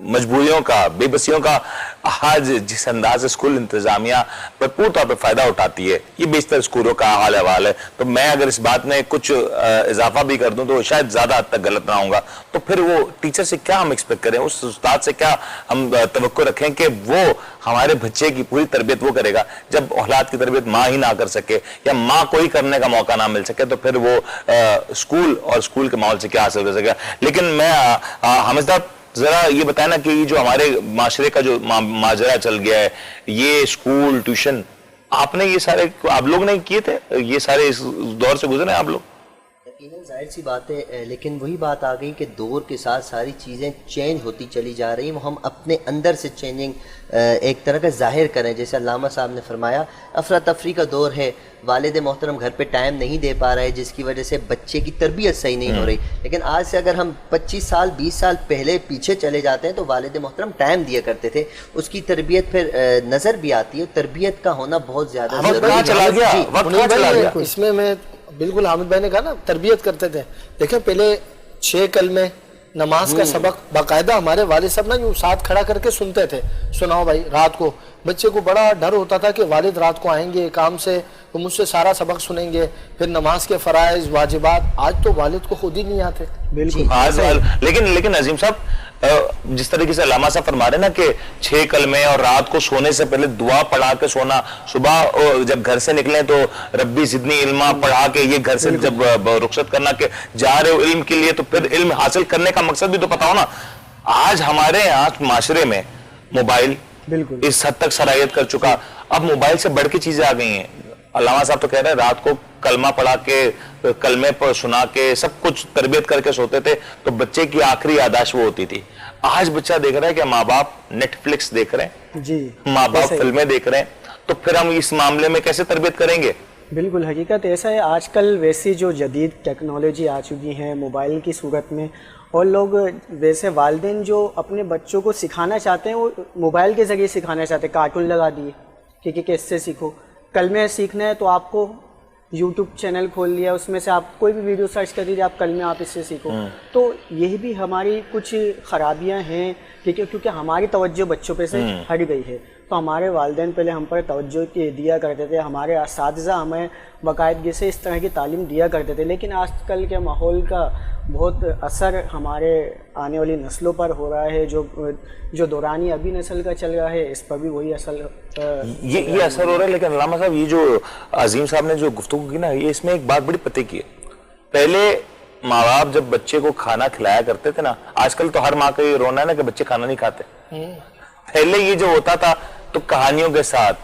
مجبوریوں کا, بے بسیوں کا آج جس انداز سے اسکول انتظامیہ بھرپور طور پہ فائدہ اٹھاتی ہے, یہ بیشتر اسکولوں کا حال احوال ہے. تو میں اگر اس بات میں کچھ اضافہ بھی کر دوں تو شاید زیادہ حد تک غلط نہ ہوں گا. تو پھر وہ ٹیچر سے کیا ہم ایکسپیکٹ کریں, اس استاد سے کیا ہم توقع رکھیں کہ وہ ہمارے بچے کی پوری تربیت وہ کرے گا. جب اولاد کی تربیت ماں ہی نہ کر سکے یا ماں کو ہی کرنے کا موقع نہ مل سکے تو پھر وہ اسکول اور اسکول کے ماحول سے کیا حاصل کر سکے گا. لیکن میں حامد صاحب ذرا یہ بتائیں نا کہ یہ جو ہمارے معاشرے کا جو ماجرا چل گیا ہے, یہ اسکول ٹیوشن, آپ نے یہ سارے آپ لوگ نے کیے تھے, یہ سارے اس دور سے گزرے ہیں آپ لوگ؟ یقیناً ظاہر سی بات ہے, لیکن وہی بات آ گئی کہ دور کے ساتھ ساری چیزیں چینج ہوتی چلی جا رہی ہیں. وہ ہم اپنے اندر سے چینجنگ ایک طرح کا ظاہر کریں. جیسے علامہ صاحب نے فرمایا افراتفری کا دور ہے, والد محترم گھر پہ ٹائم نہیں دے پا رہے, جس کی وجہ سے بچے کی تربیت صحیح نہیں ہو رہی. لیکن آج سے اگر ہم 25 سال 20 سال پہلے پیچھے چلے جاتے ہیں تو والد محترم ٹائم دیا کرتے تھے, اس کی تربیت پھر نظر بھی آتی ہے. تربیت کا ہونا بہت زیادہ ضروری ہے. اس میں بالکل حامد بھائی نے کہا نا تربیت کرتے تھے. دیکھیں پہلے 6 کلمے نماز کا سبق باقاعدہ ہمارے والد صاحب نا جو ساتھ کھڑا کر کے سنتے تھے. سناؤ بھائی رات کو, بچے کو بڑا ڈر ہوتا تھا کہ والد رات کو آئیں گے کام سے تو مجھ سے سارا سبق سنیں گے. پھر نماز کے فرائض واجبات, آج تو والد کو خود ہی نہیں آتے. بالکل. لیکن عظیم صاحب جس طریقے سے علامہ صاحب فرما رہے ہیں نا کہ 6 کلمے اور رات کو سونے سے پہلے دعا پڑھا کے سونا, صبح جب گھر سے نکلیں تو ربی زدنی علما پڑھا کے یہ گھر سے جب رخصت کرنا کہ جا رہے ہو علم کے لیے تو پھر علم حاصل کرنے کا مقصد بھی تو پتا ہو نا. آج ہمارے یہاں معاشرے میں موبائل اس حد تک صلاحیت کر چکا, اب موبائل سے بڑھ کے چیزیں آ گئی ہیں. علامہ صاحب تو کہہ رہے ہیں رات کو کلمہ پڑھا کے کلمے پر سنا کے سب کچھ تربیت کر کے سوتے تھے تو بچے کی آخری یاداشت وہ ہوتی تھی. آج بچہ دیکھ رہا ہے کہ ماں باپ نیٹ فلکس دیکھ رہے ہیں, ماں باپ فلمیں دیکھ رہے ہیں, تو پھر ہم اس معاملے میں کیسے تربیت کریں گے؟ بالکل حقیقت ایسا ہے, آج کل ویسی جو جدید ٹیکنالوجی آ چکی ہے موبائل کی صورت میں, اور لوگ ویسے والدین جو اپنے بچوں کو سکھانا چاہتے ہیں وہ موبائل کے ذریعے سکھانا چاہتے ہیں. کارٹون لگا دیے کہ اس سے سیکھو, کلمے سیکھنا ہے تو آپ کو یوٹیوب چینل کھول لیا, اس میں سے آپ کوئی بھی ویڈیو سرچ کر دیجیے, آپ کلمے آپ اس سے سیکھو. تو یہی بھی ہماری کچھ خرابیاں ہیں کیونکہ ہماری توجہ بچوں پہ سے ہٹ گئی ہے. تو ہمارے والدین پہلے ہم پر توجہ دیا کرتے تھے, ہمارے اساتذہ ہمیں باقاعدگی سے اس طرح کی تعلیم دیا کرتے تھے. لیکن آج کل کے ماحول کا بہت اثر ہمارے آنے والی نسلوں پر ہو رہا ہے. جو دورانی ابھی نسل کا چل رہا ہے اس پر بھی وہی اثر یہ اثر ہو رہا ہے. لیکن علامہ صاحب یہ جو عظیم صاحب نے جو گفتگو کی نا, یہ اس میں ایک بات بڑی پتے کی ہے. پہلے ماں باپ جب بچے کو کھانا کھلایا کرتے تھے نا, آج کل تو ہر ماں کا یہ رونا ہے نا کہ بچے کھانا نہیں کھاتے. پہلے یہ جو ہوتا تھا تو کہانیوں کے ساتھ,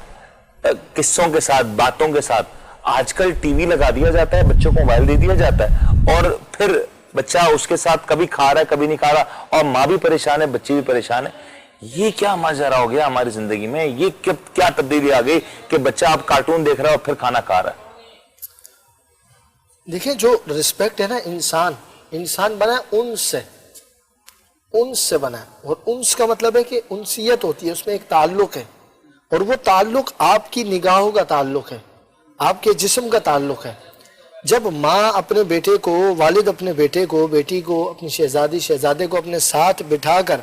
قصوں کے ساتھ, باتوں کے ساتھ. آج کل ٹی وی لگا دیا جاتا ہے, بچوں کو موبائل دے دیا جاتا ہے اور پھر بچہ اس کے ساتھ کبھی کھا رہا ہے کبھی نہیں کھا رہا, اور ماں بھی پریشان ہے بچے بھی پریشان ہے. یہ کیا ماجرا ہو گیا ہماری زندگی میں, یہ کیا تبدیلی آ گئی کہ بچہ اب کارٹون دیکھ رہا ہے اور پھر کھانا کھا رہا ہے. دیکھیں جو رسپیکٹ ہے نا, انسان بنا انس سے بنا ہے, اور انس کا مطلب ہے کہ انسیت ہوتی ہے, اس میں ایک تعلق ہے, اور وہ تعلق آپ کی نگاہوں کا تعلق ہے, آپ کے جسم کا تعلق ہے. جب ماں اپنے بیٹے کو, والد اپنے بیٹے کو, بیٹی کو, اپنی شہزادے کو اپنے ساتھ بٹھا کر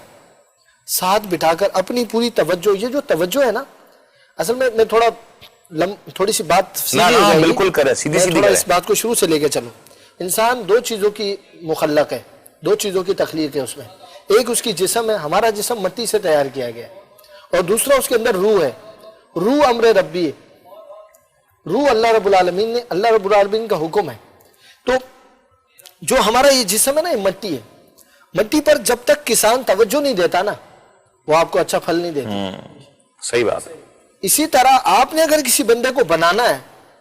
اپنی پوری توجہ, یہ جو توجہ ہے نا, اصل میں تھوڑی سی بات بالکل کرے, سیدھی تھوڑا اس بات کو شروع سے لے کے چلو. انسان 2 چیزوں کی مخلق ہے, 2 چیزوں کی تخلیق ہے اس میں. ایک اس کی جسم ہے, ہمارا جسم مٹی سے تیار کیا گیا ہے, اور دوسرا اس کے اندر روح ہے. روح امر ربی ہے, روح اللہ رب العالمین کا حکم ہے. تو جو ہمارا یہ جسم ہے نا, یہ مٹی ہے. مٹی پر جب تک کسان توجہ نہیں دیتا نا وہ آپ کو اچھا پھل نہیں دیتی. صحیح بات ہے. اسی طرح آپ نے اگر کسی بندے کو بنانا ہے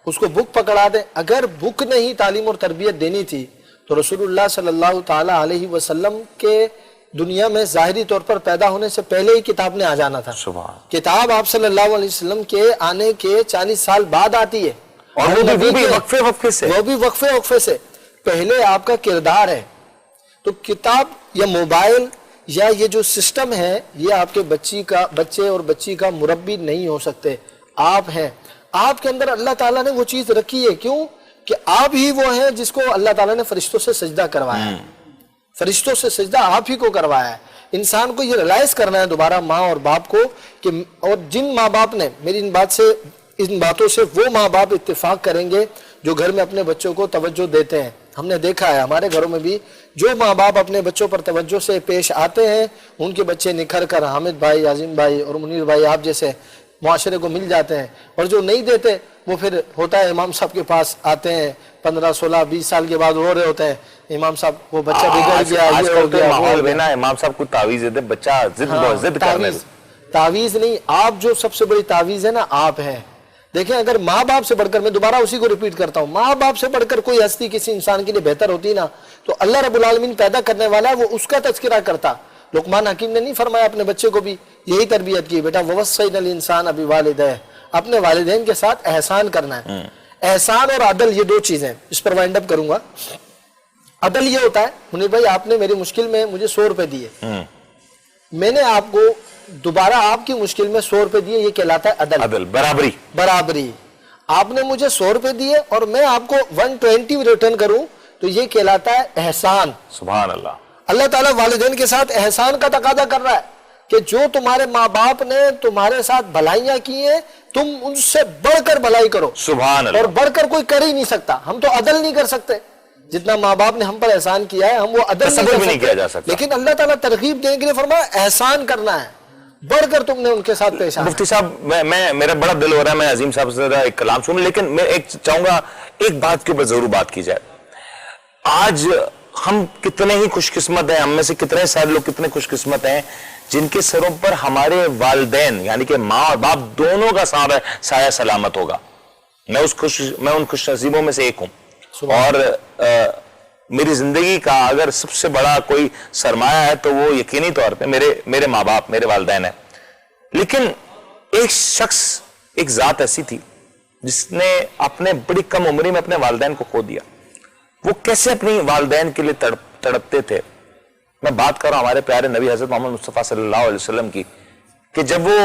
اس کو بک پکڑا دیں. اگر بک نے ہی تعلیم اور تربیت دینی تھی تو رسول اللہ صلی اللہ تعالی علیہ وسلم کے دنیا میں ظاہری طور پر پیدا ہونے سے پہلے ہی کتاب نے آ جانا تھا. سبحان. کتاب آپ صلی اللہ علیہ وسلم کے آنے کے 40 سال بعد آتی ہے اور وہ بھی وقفے سے, وہ بھی وقفے سے پہلے آپ کا کردار ہے. تو کتاب یا موبائل یا یہ جو سسٹم ہے یہ آپ کے بچے اور بچی کا مربی نہیں ہو سکتے. آپ ہیں, آپ کے اندر اللہ تعالیٰ نے وہ چیز رکھی ہے. کیوں کہ آپ ہی وہ ہیں جس کو اللہ تعالیٰ نے فرشتوں سے سجدہ کروایا ہے. فرشتوں سے سجدہ آپ ہی کو کروایا ہے. انسان کو یہ ریلائز کرنا ہے دوبارہ ماں اور باپ کو کہ, اور جن ماں باپ نے میری ان باتوں سے وہ ماں باپ اتفاق کریں گے جو گھر میں اپنے بچوں کو توجہ دیتے ہیں. ہم نے دیکھا ہے ہمارے گھروں میں بھی جو ماں باپ اپنے بچوں پر توجہ سے پیش آتے ہیں ان کے بچے نکھر کر حامد بھائی, عظیم بھائی اور منیر بھائی آپ جیسے معاشرے کو مل جاتے ہیں. اور جو نہیں دیتے وہ پھر ہوتا ہے امام صاحب کے پاس آتے ہیں 15 16 20 سال کے بعد رو رہے ہوتے ہیں امام صاحب وہ بچہ بگڑ گیا, یہ ہو گیا, ماحول میں نا امام صاحب کو تعویذ دیتے بچہ ضد کرنے. تعویذ نہیں, آپ جو سب سے بڑی تعویذ ہے نا آپ ہیں. دیکھیں اگر ماں باپ سے بڑھ کر, میں دوبارہ اسی کو ریپیٹ کرتا ہوں, ماں باپ سے بڑھ کر کوئی ہستی کسی انسان کے لیے بہتر ہوتی نا تو اللہ رب العالمین پیدا کرنے والا ہے وہ اس کا تذکرہ کرتا. لقمان حکیم نے نہیں فرمایا اپنے بچے کو بھی یہی تربیت کی, بیٹا ووصینا الانسان بوالدیہ, اپنے والدین کے ساتھ احسان کرنا ہے. احسان اور عدل یہ دو چیزیں, اس پر وائنڈ اپ کروں گا. عدل یہ ہوتا ہے منیر بھائی آپ نے میری مشکل میں مجھے 100 روپے دیے, میں نے آپ کو دوبارہ آپ کی مشکل میں 100 روپے دیے, یہ کہلاتا ہے عدل. عدل برابری. آپ نے مجھے 100 روپے دیے اور میں آپ کو 120 ریٹرن کروں تو یہ کہلاتا ہے احسان. سبحان اللہ. اللہ تعالیٰ والدین کے ساتھ احسان کا تقاضا کر رہا ہے کہ جو تمہارے ماں باپ نے تمہارے ساتھ بھلائیاں کی ہیں تم ان سے بڑھ کر بھلائی کرو. سبحان اللہ. اور بڑھ کر کوئی کر ہی نہیں سکتا. ہم تو عدل نہیں کر سکتے جتنا ماں باپ نے ہم پر احسان کیا ہے, ہم وہ عدل نہیں کر سکتے. لیکن اللہ تعالیٰ ترغیب دینے کے لیے فرمایا احسان کرنا ہے, بڑھ کر تم نے ان کے ساتھ پیش آنا. مفتی صاحب میرا بڑا دل ہو رہا ہے میں عظیم صاحب سے ایک کلام سنوں, لیکن میں ایک چاہوں گا ایک بات کے اوپر ضرور بات کی جائے. آج ہم کتنے ہی خوش قسمت ہیں, ہم میں سے کتنے سارے لوگ کتنے خوش قسمت ہیں جن کے سروں پر ہمارے والدین یعنی کہ ماں اور باپ دونوں کا سایہ سلامت ہوگا. میں ان خوش نصیبوں میں سے ایک ہوں. اور میری زندگی کا اگر سب سے بڑا کوئی سرمایہ ہے تو وہ یقینی طور پہ میرے ماں باپ, میرے والدین ہیں. لیکن ایک شخص, ایک ذات ایسی تھی جس نے اپنے بڑی کم عمری میں اپنے والدین کو کھو دیا. وہ کیسے اپنی والدین کے لیے تڑپتے تھے. میں بات کر رہا ہوں ہمارے پیارے نبی حضرت محمد مصطفیٰ صلی اللہ علیہ وسلم کی, کہ جب وہ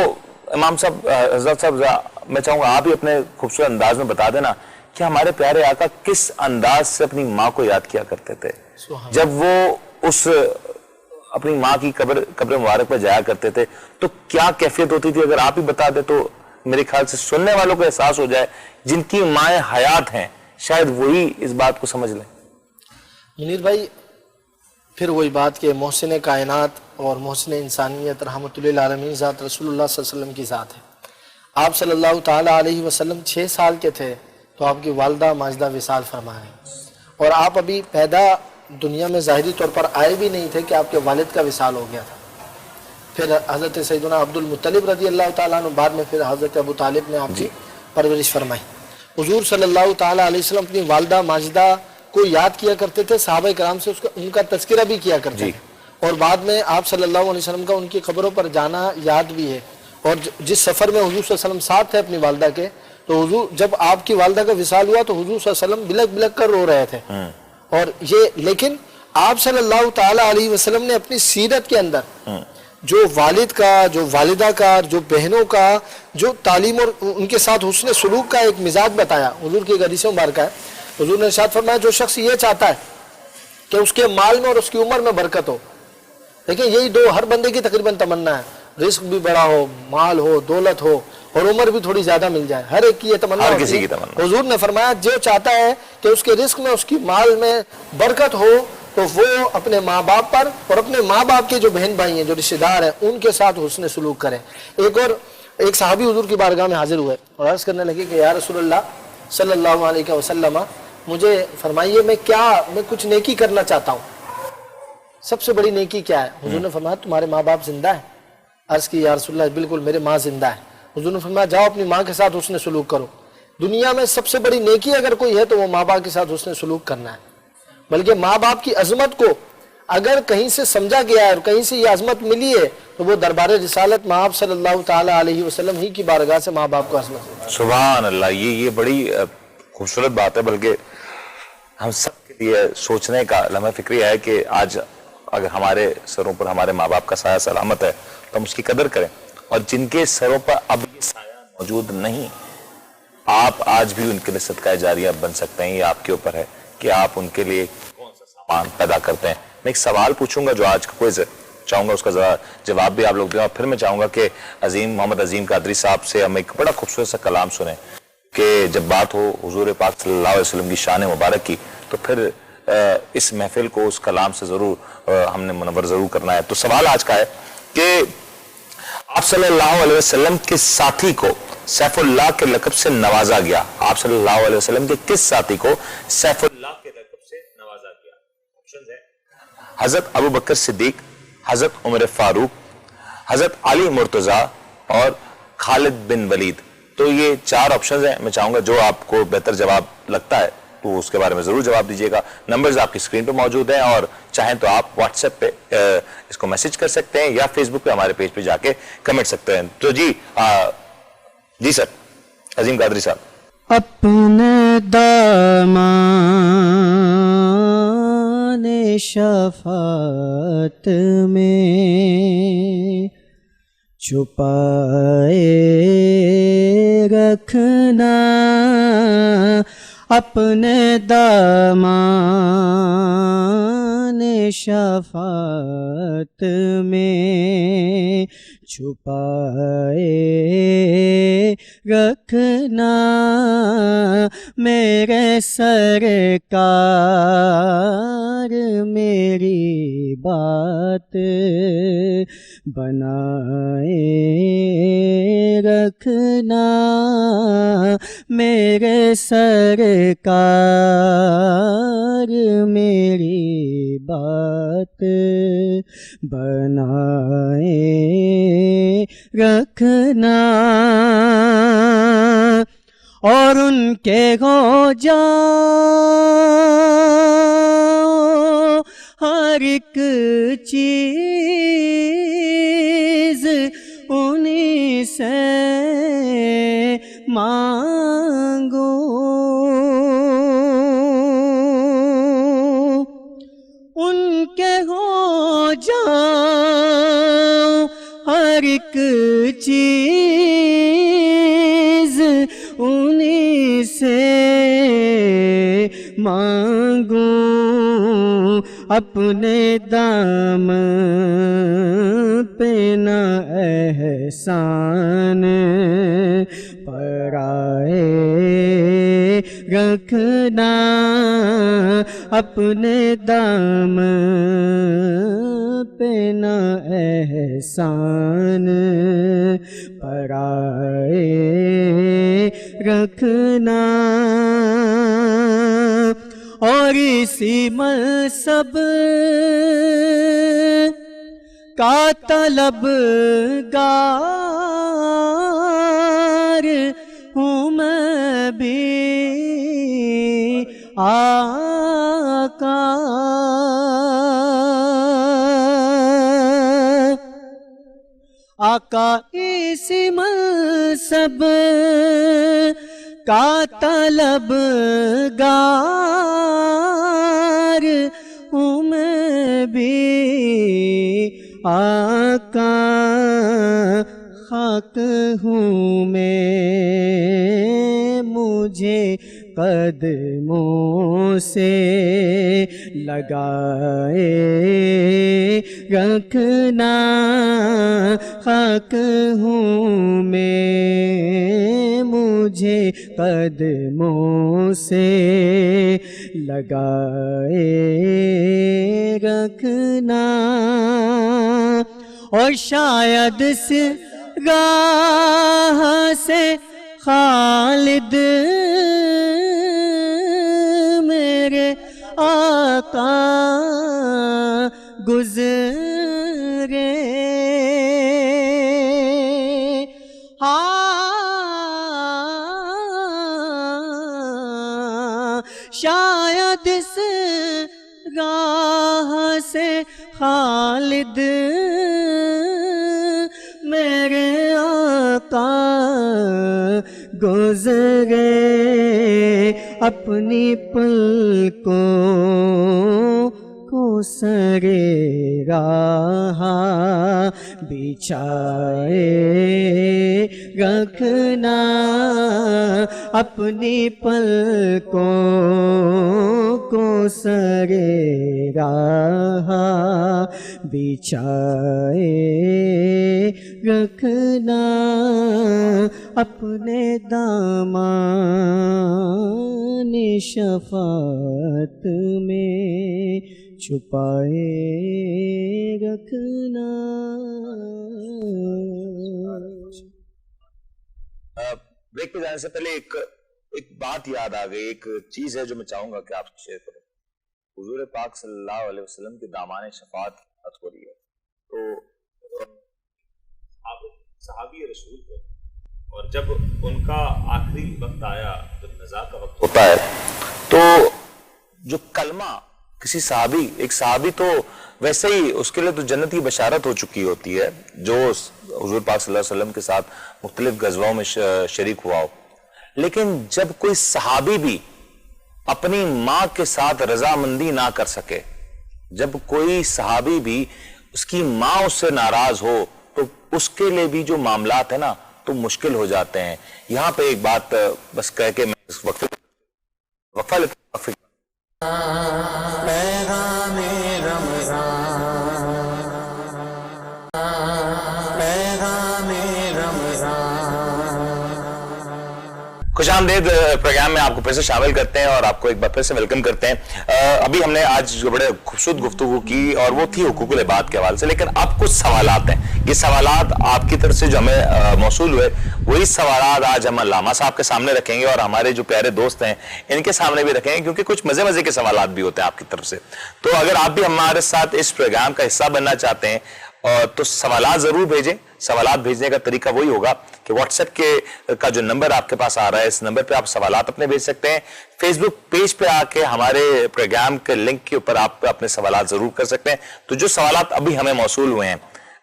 امام صاحب حضرت صاحب میں چاہوں گا آپ ہی اپنے خوبصورت انداز میں بتا دینا کہ ہمارے پیارے آقا کس انداز سے اپنی ماں کو یاد کیا کرتے تھے جب وہ اس اپنی ماں کی قبر مبارک پہ جایا کرتے تھے, تو کیا کیفیت ہوتی تھی. اگر آپ ہی بتا دیں تو میرے خیال سے سننے والوں کو احساس ہو جائے, جن کی مائیں حیات ہیں شاید وہی اس بات کو سمجھ لیں. منیر بھائی پھر وہی بات کہ محسن کائنات اور محسن انسانیت رحمت للعالمین ذات رسول اللہ صلی اللہ علیہ وسلم کی ذات ہے. آپ صلی اللہ تعالیٰ علیہ وسلم 6 سال کے تھے تو آپ کی والدہ ماجدہ وصال فرمائے, اور آپ ابھی پیدا دنیا میں ظاہری طور پر آئے بھی نہیں تھے کہ آپ کے والد کا وصال ہو گیا تھا. پھر حضرت سیدنا عبد المطلب رضی اللہ تعالیٰ عنہ, بعد میں پھر حضرت ابو طالب نے آپ کی پرورش فرمائی. حضور صلی اللہ تعالیٰ علیہ وسلم اپنی والدہ ماجدہ کو یاد کیا کرتے تھے, صحابہ کرام سے ان کا تذکرہ بھی کیا کرتے تھے, اور بعد میں آپ صلی اللہ علیہ وسلم کا ان کی قبروں پر جانا یاد بھی ہے. اور جس سفر میں حضور صلی اللہ علیہ وسلم ساتھ تھے اپنی والدہ کے, تو حضور جب آپ کی والدہ کا وصال ہوا تو حضور صلی اللہ علیہ وسلم بلک بلک کر رو رہے تھے. اور یہ لیکن آپ صلی اللہ تعالیٰ علیہ وسلم نے اپنی سیرت کے اندر جو والد کا, جو والدہ کا, جو بہنوں کا جو تعلیم اور ان کے ساتھ حسن سلوک کا ایک مزاج بتایا. حضور کی ایک حدیث مبارکہ ہے, حضور نے ارشاد فرمایا جو شخص یہ چاہتا ہے کہ اس کے مال میں اور اس کی عمر میں برکت ہو, دیکھیں یہی دو ہر بندے کی تقریباً تمنا ہے, رزق بھی بڑا ہو, مال ہو, دولت ہو, اور عمر بھی تھوڑی زیادہ مل جائے, ہر ایک کی یہ تمنا ہوتی ہے. حضور نے فرمایا جو چاہتا ہے کہ اس کے رزق میں, اس کی مال میں برکت ہو تو وہ اپنے ماں باپ پر اور اپنے ماں باپ کے جو بہن بھائی ہیں, جو رشتہ دار ہیں, ان کے ساتھ حسن سلوک کریں. ایک صحابی حضور کی بارگاہ میں حاضر ہوئے اور عرض کرنے لگے کہ یا رسول اللہ صلی اللہ علیہ وسلم, مجھے فرمائیے میں کچھ نیکی کرنا چاہتا ہوں. سب سے بڑی نیکی کیا ہے؟ حضور نے فرمایا تمہارے ماں باپ زندہ ہیں. عرض کی یا رسول اللہ بالکل میرے ماں زندہ ہے. حضور نے فرمایا جاؤ اپنی ماں کے ساتھ حسن سلوک کرو. دنیا میں سب سے بڑی نیکی اگر کوئی ہے تو وہ ماں باپ کے ساتھ حسن سلوک کرنا ہے. بلکہ ماں باپ کی عظمت کو اگر کہیں سے سمجھا گیا ہے اور کہیں سے یہ عظمت ملی ہے تو وہ دربار رسالت مآب صلی اللہ تعالی علیہ وسلم ہی کی بارگاہ سے ماں باپ کو عظمت ہے. سبحان اللہ. یہ بڑی خوبصورت بات ہے. بلکہ ہم سب کے لیے سوچنے کا لمحہ فکری ہے کہ آج اگر ہمارے سروں پر ہمارے ماں باپ کا سایہ سلامت ہے تو ہم اس کی قدر کریں. اور جن کے سروں پر اب یہ سایہ موجود نہیں آپ آج بھی ان کے لیے صدقہ جاریہ بن سکتے ہیں. یہ آپ کے اوپر ہے کہ آپ ان کے لیے کون سا سامان پیدا کرتے ہیں. میں ایک سوال پوچھوں گا جو آج کا کوئی چاہوں گا اس کا جواب بھی آپ لوگ دیں. اور پھر میں چاہوں گا کہ محمد عظیم قادری صاحب سے ہم ایک بڑا خوبصورت سا کلام سنیں کہ جب بات ہو حضور پاک صلی اللہ علیہ وسلم کی شان مبارک کی تو پھر اس محفل کو اس کلام سے ضرور ہم نے منور ضرور کرنا ہے. تو سوال آج کا ہے کہ آپ صلی اللہ علیہ وسلم کے ساتھی کو سیف اللہ کے لقب سے نوازا گیا. آپ صلی اللہ علیہ وسلم کے کس ساتھی کو سیف اللہ کے لقب سے نوازا گیا؟ آپشنز ہیں حضرت ابو بکر صدیق, حضرت عمر فاروق, حضرت علی مرتضیٰ اور خالد بن ولید. تو یہ 4 آپشنز ہیں. میں چاہوں گا جو آپ کو بہتر جواب لگتا ہے تو اس کے بارے میں ضرور جواب دیجیے گا. نمبرز آپ کی اسکرین پہ موجود ہیں اور چاہیں تو آپ واٹس ایپ پہ اس کو میسج کر سکتے ہیں یا فیس بک پہ ہمارے پیج پہ جا کے کمنٹ سکتے ہیں. تو جی سر عظیم قادری صاحب. اپنے دامان شفاعت میں چھپائے رکھنا, اپنے دامان شفاعت میں چھپائے رکھنا, میرے سرکار میری بات بنائے رکھنا, میرے سرکار میری بات بنائے رکھنا. اور ان کے ہو جاؤ ہر ایک چیز انہی سے مانگو, ان کے ہو جاؤ ہر ایک چیز انہی سے مانگو, اپنے دام پہ نہ احسان پرائے رکھنا, اپنے دام پہ نہ احسان پرائے رکھنا. اور اسی منصب کا طلبگار ہوں میں بھی آقا, آقا اسی منصب کا طلبگار ہوں میں بھی آقا, خاک ہوں میں مجھے قدموں سے لگائے رکھنا, خاک ہوں میں مجھے قدموں سے لگائے رکھنا. اور شاید اس راہ سے خالد میرے آقا گزرے شاید اس راہ سے خالد میرے آقا گزرے اپنی پلکوں کو سرے راہ بچھائے رکھنا اپنی پلکوں کو سرے راہ بچھائے رکھنا اپنے دامان شفاعت میں چھپائے رکھنا. بریک پہ جانے سے پہلے ایک بات یاد آ گئی, ایک چیز ہے جو میں چاہوں گا کہ آپ شیئر کریں. حضور پاک صلی اللہ علیہ وسلم کے دامان شفاعت ہو رہی ہے, تو صحابی رسول تھے, اور جب ان کا آخری وقت آیا, جب نزاع کا وقت ہوتا ہے, تو جو کلمہ کسی صحابی, ایک صحابی تو ویسے ہی اس کے لیے تو جنت کی بشارت ہو چکی ہوتی ہے جو حضور پاک صلی اللہ علیہ وسلم کے ساتھ مختلف غزووں میں شریک ہوا ہو, لیکن جب کوئی صحابی بھی اپنی ماں کے ساتھ رضامندی نہ کر سکے, جب کوئی صحابی بھی اس کی ماں اس سے ناراض ہو, تو اس کے لیے بھی جو معاملات ہیں نا تو مشکل ہو جاتے ہیں. یہاں پہ ایک بات بس کہہ کے میں اس وقفہ پیغام رمضان پیغام رمضان. خوش آمدید پروگرام میں آپ کو پھر سے شامل کرتے ہیں اور آپ کو ایک بار پھر سے ویلکم کرتے ہیں. ابھی ہم نے آج بڑے خوبصورت گفتگو کی اور وہ تھی حقوق العباد کے حوالے سے, لیکن اب کچھ سوالات ہیں. یہ سوالات آپ کی طرف سے جو ہمیں موصول ہوئے, وہی سوالات آج ہم علامہ صاحب کے سامنے رکھیں گے اور ہمارے جو پیارے دوست ہیں ان کے سامنے بھی رکھیں گے, کیونکہ کچھ مزے کے سوالات بھی ہوتے ہیں آپ کی طرف سے. تو اگر آپ بھی ہمارے ساتھ اس پروگرام کا حصہ بننا چاہتے ہیں تو سوالات ضرور بھیجیں. سوالات بھیجنے کا طریقہ وہی ہوگا کہ واٹس ایپ کا جو نمبر آپ کے پاس آ رہا ہے, اس نمبر پہ آپ سوالات اپنے بھیج سکتے ہیں. فیس بک پیج پہ آ کے ہمارے پروگرام کے لنک کے اوپر آپ اپنے سوالات ضرور کر سکتے ہیں. تو جو سوالات ابھی ہمیں موصول ہوئے ہیں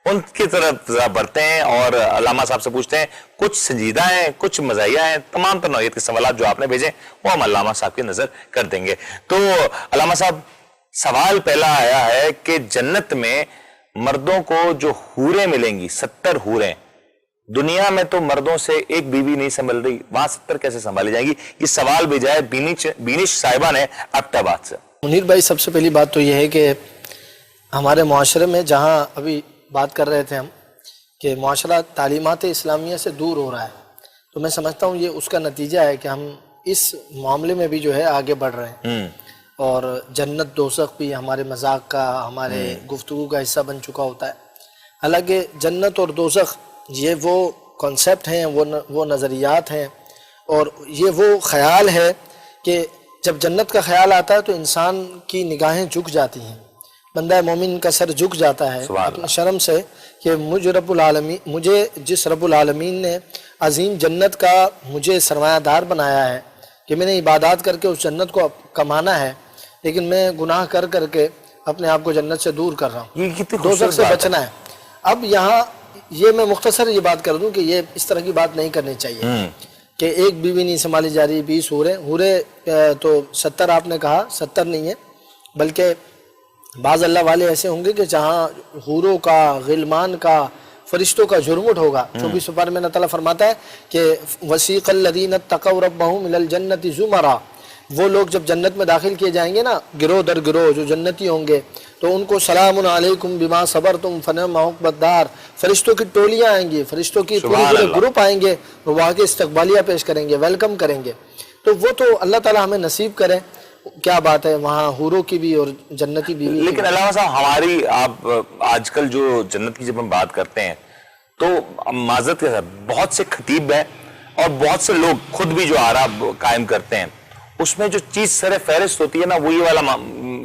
ان کی طرف ذرا بڑھتے ہیں اور علامہ صاحب سے پوچھتے ہیں. کچھ سنجیدہ ہیں, کچھ مزاحیہ ہیں, تمام تر نوعیت کے سوالات جو آپ نے بھیجیں وہ ہم علامہ صاحب کی نظر کر دیں گے. تو علامہ صاحب, سوال پہلا آیا ہے کہ جنت میں مردوں کو جو حوریں ملیں گی, 70 حوریں, دنیا میں تو مردوں سے ایک بیوی نہیں سنبھل رہی, وہاں 70 کیسے سنبھالی جائیں گی؟ یہ سوال بھیجا ہے بینش صاحبہ نے ایبٹ آباد سے. منیر بھائی, سب سے پہلی بات تو یہ ہے کہ ہمارے معاشرے میں جہاں ابھی بات کر رہے تھے ہم کہ معاشرہ تعلیمات اسلامیہ سے دور ہو رہا ہے, تو میں سمجھتا ہوں یہ اس کا نتیجہ ہے کہ ہم اس معاملے میں بھی جو ہے آگے بڑھ رہے ہیں, اور جنت دوزخ بھی ہمارے مذاق کا, ہمارے گفتگو کا حصہ بن چکا ہوتا ہے. حالانکہ جنت اور دوزخ یہ وہ کنسیپٹ ہیں, وہ نظریات ہیں, اور یہ وہ خیال ہے کہ جب جنت کا خیال آتا ہے تو انسان کی نگاہیں جھک جاتی ہیں, بندہ مومن کا سر جھک جاتا ہے اپنے شرم سے کہ مجھے جس رب العالمین نے عظیم جنت کا مجھے سرمایہ دار بنایا ہے کہ میں نے عبادات کر کے اس جنت کو کمانا ہے, لیکن میں گناہ کر کے اپنے آپ کو جنت سے دور کر رہا ہوں, دوزخ سے بچنا ہے. اب یہاں یہ میں مختصر یہ بات کر دوں کہ یہ اس طرح کی بات نہیں کرنی چاہیے کہ ایک بیوی نہیں سنبھالی جا رہی, 20 حوریں تو 70 آپ نے کہا, 70 نہیں ہے, بلکہ بعض اللہ والے ایسے ہوں گے کہ جہاں حوروں کا, غلمان کا, فرشتوں کا جھرمٹ ہوگا. 24 پارے میں اللہ تعالیٰ فرماتا ہے کہ وسیق الذین اتقوا ربہم الی الجنۃ زمرا, وہ لوگ جب جنت میں داخل کیے جائیں گے نا گروہ در گروہ جو جنتی ہوں گے, تو ان کو سلام علیکم بما صبرتم فنعم عقبی الدار, فرشتوں کی ٹولیاں آئیں گی, فرشتوں کی پورے گروپ آئیں گے, وہ وہاں کے استقبالیہ پیش کریں گے, ویلکم کریں گے. تو وہ تو اللہ تعالیٰ ہمیں نصیب کرے. کیا بات ہے وہاں حوروں کی بھی اور جنتی بیوی. لیکن علامہ صاحب, ہماری آپ آج کل جو جنت کی جب ہم بات کرتے ہیں تو معذرت کے ساتھ بہت سے خطیب ہیں اور بہت سے لوگ خود بھی جو آرا قائم کرتے ہیں, اس میں جو چیز سر فہرست ہوتی ہے نا وہ یہ والا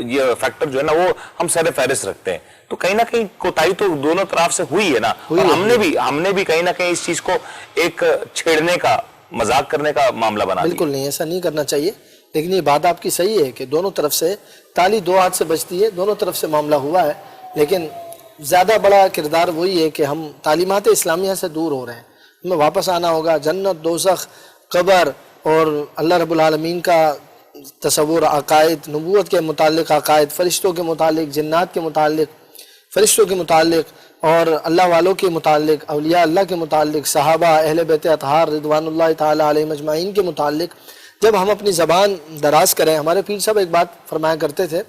یہ فیکٹر جو ہے نا وہ ہم سر فہرست رکھتے ہیں. تو کہیں نہ کہیں کوتاہی تو دونوں طرف سے ہوئی ہے نا, اور ہم نے بھی کہیں نہ کہیں اس چیز کو ایک چھیڑنے کا, مذاق کرنے کا معاملہ بنا دیا. بالکل نہیں, ایسا نہیں کرنا چاہیے. لیکن یہ بات آپ کی صحیح ہے کہ دونوں طرف سے تالی دو ہاتھ سے بجتی ہے, دونوں طرف سے معاملہ ہوا ہے. لیکن زیادہ بڑا کردار وہی ہے کہ ہم تعلیمات اسلامیہ سے دور ہو رہے ہیں. ہمیں واپس آنا ہوگا. جنت, دوزخ, قبر اور اللہ رب العالمین کا تصور, عقائد, نبوت کے متعلق عقائد, فرشتوں کے متعلق, جنات کے متعلق, فرشتوں کے متعلق اور اللہ والوں کے متعلق, اولیاء اللہ کے متعلق, صحابہ, اہل بیت اطہار رضوان اللہ تعالیٰ علیہم اجمعین کے متعلق جب ہم اپنی زبان دراز کریں. ہمارے پیر صاحب ایک بات فرمایا کرتے تھے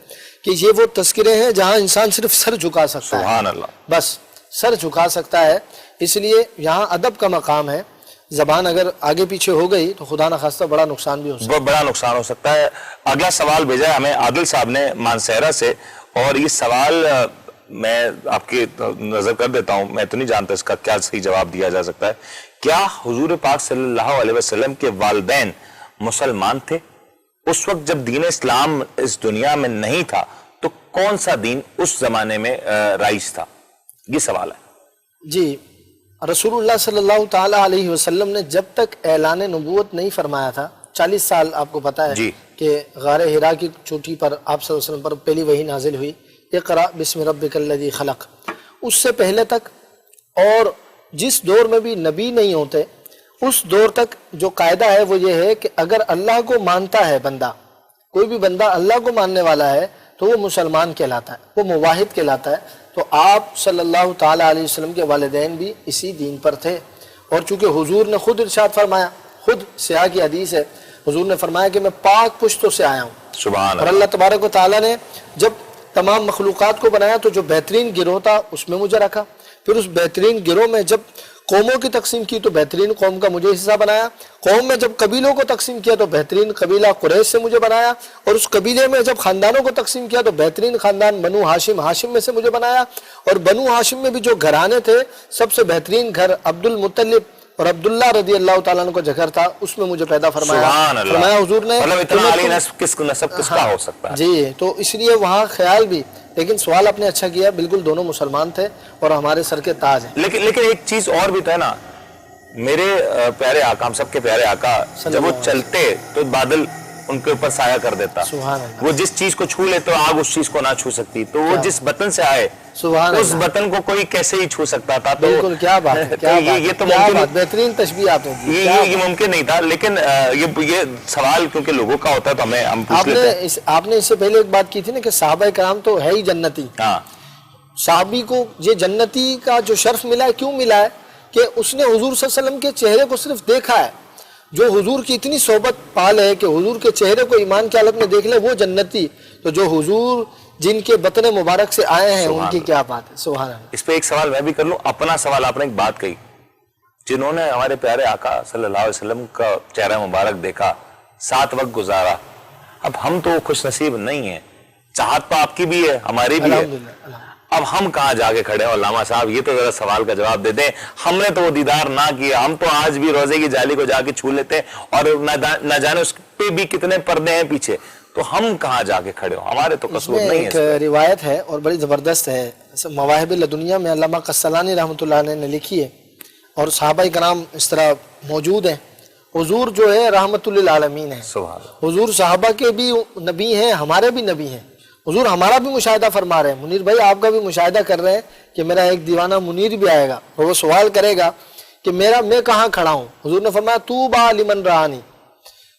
کہ یہ وہ تذکرے ہیں جہاں انسان صرف سر جھکا سکتا ہے. سبحان اللہ. بس سر جھکا سکتا ہے. اس لیے یہاں ادب کا مقام ہے. زبان اگر آگے پیچھے ہو گئی تو خدا نخواستہ بڑا نقصان بھی ہو سکتا ہے. بڑا نقصان ہو سکتا ہے. اگلا سوال بھیجا ہے ہمیں عادل صاحب نے مانسہرہ سے, اور یہ سوال میں آپ کی نظر کر دیتا ہوں, میں تو نہیں جانتا اس کا کیا صحیح جواب دیا جا سکتا ہے. کیا حضور پاک صلی اللہ علیہ وسلم کے والدین مسلمان تھے؟ اس وقت جب دین اسلام اس دنیا میں نہیں تھا تو کون سا دین اس زمانے میں رائج تھا؟ یہ سوال ہے. جی, رسول اللہ صلی اللہ تعالیٰ علیہ وسلم نے جب تک اعلان نبوت نہیں فرمایا تھا, 40 سال آپ کو پتا ہے جی. کہ غار حرا کی چوٹی پر آپ صلی اللہ علیہ وسلم پر پہلی وحی نازل ہوئی, اقرا بسم ربک الذی خلق. اس سے پہلے تک اور جس دور میں بھی نبی نہیں ہوتے اس دور تک جو قاعدہ ہے وہ یہ ہے کہ اگر اللہ کو مانتا ہے بندہ, کوئی بھی بندہ اللہ کو ماننے والا ہے تو وہ مسلمان کہلاتا ہے, وہ موحد کہلاتا ہے. تو آپ صلی اللہ تعالیٰ علیہ وسلم کے والدین بھی اسی دین پر تھے. اور چونکہ حضور نے خود ارشاد فرمایا, خود سیاہ کی حدیث ہے, حضور نے فرمایا کہ میں پاک پشتوں سے آیا ہوں. سبحان اور اللہ تبارک و تعالیٰ نے جب تمام مخلوقات کو بنایا تو جو بہترین گروہ تھا اس میں مجھے رکھا. پھر اس بہترین گروہ میں جب قوموں کی تقسیم کی تو بہترین قوم کا مجھے حصہ بنایا. قوم میں جب قبیلوں کو تقسیم کیا تو بہترین قبیلہ قریش سے مجھے بنایا. اور اس قبیلے میں جب خاندانوں کو تقسیم کیا تو بہترین خاندان بنو ہاشم, ہاشم میں سے مجھے بنایا. اور بنو ہاشم میں بھی جو گھرانے تھے سب سے بہترین گھر عبد المطلب اور عبداللہ رضی اللہ تعالیٰ عنہ کا جگہ تھا, اس میں مجھے پیدا فرمایا. سبحان اللہ. فرمایا حضور نے مطلب اتنا عالی نسب کس کا ہو سکتا ہے؟ جی, تو اس لیے وہاں خیال بھی. لیکن سوال آپ نے اچھا کیا, بالکل دونوں مسلمان تھے اور ہمارے سر کے تاج ہیں. لیکن ایک چیز اور بھی تھا نا, میرے پیارے آقا, ہم سب کے پیارے آقا, جب وہ چلتے تو بادل ان کے اوپر سایہ کر دیتا. سبحان اللہ. وہ جس چیز کو چھو لے تو آگ اس چیز کو نہ چھو سکتی. تو وہ جس بطن سے آئے سبحان اس بطن کو کوئی کیسے ہی چھو سکتا تھا. تو بالکل, کیا بات ہے, کیا یہ تو بہترین تشبیہ آپ نے دی. یہ ممکن نہیں تھا. لیکن یہ سوال کیونکہ لوگوں کا ہوتا ہے تو ہم پوچھ لیتے ہیں. آپ نے اس سے پہلے ایک بات کی تھی نا کہ صحابہ کرام تو ہے ہی جنتی. ہاں, صحابی کو یہ جنتی کا جو شرف ملا ہے کیوں ملا ہے کہ اس نے حضور صلی اللہ علیہ وسلم کے چہرے کو صرف دیکھا ہے. جو حضور کی اتنی صحبت پال ہے کہ حضور کے چہرے کو ایمان کی حالت میں دیکھ لے وہ جنتی. تو جو حضور جن کے بطن مبارک سے آئے ہیں ان کی کیا بات ہے. سبحان اللہ. اس پہ ایک سوال میں بھی کر لوں. اپنا سوال, آپ نے ایک بات کہی, جنہوں نے ہمارے پیارے آقا صلی اللہ علیہ وسلم کا چہرہ مبارک دیکھا, 7 وقت گزارا. اب ہم تو خوش نصیب نہیں ہیں. چاہت تو آپ کی بھی ہے, ہماری بھی ہے. اب ہم کہاں جا کے کھڑے ہیں علامہ صاحب؟ یہ تو ذرا سوال کا جواب دے دیں. ہم نے تو وہ دیدار نہ کیا, ہم تو آج بھی روزے کی جالی کو جا کے چھو لیتے ہیں اور نہ جانے اس پہ بھی کتنے پردے ہیں پیچھے. تو ہم کہاں جا کے کھڑے ہوں؟ ہمارے تو قصور نہیں ہے. ایک روایت ہے اور بڑی زبردست ہے, مواہب لدنیا میں علامہ قسطلانی رحمۃ اللہ علیہ نے لکھی ہے, اور صحابہ کرام اس طرح موجود ہیں. حضور جو ہے رحمت للعالمین ہے. حضور صحابہ کے بھی نبی ہیں, ہمارے بھی نبی ہیں. حضور ہمارا بھی مشاہدہ فرما رہے ہیں. منیر بھائی آپ کا بھی مشاہدہ کر رہے ہیں کہ میرا ایک دیوانہ منیر بھی آئے گا اور وہ سوال کرے گا کہ میں کہاں کھڑا ہوں. حضور نے فرمایا طوبیٰ لمن رآنی,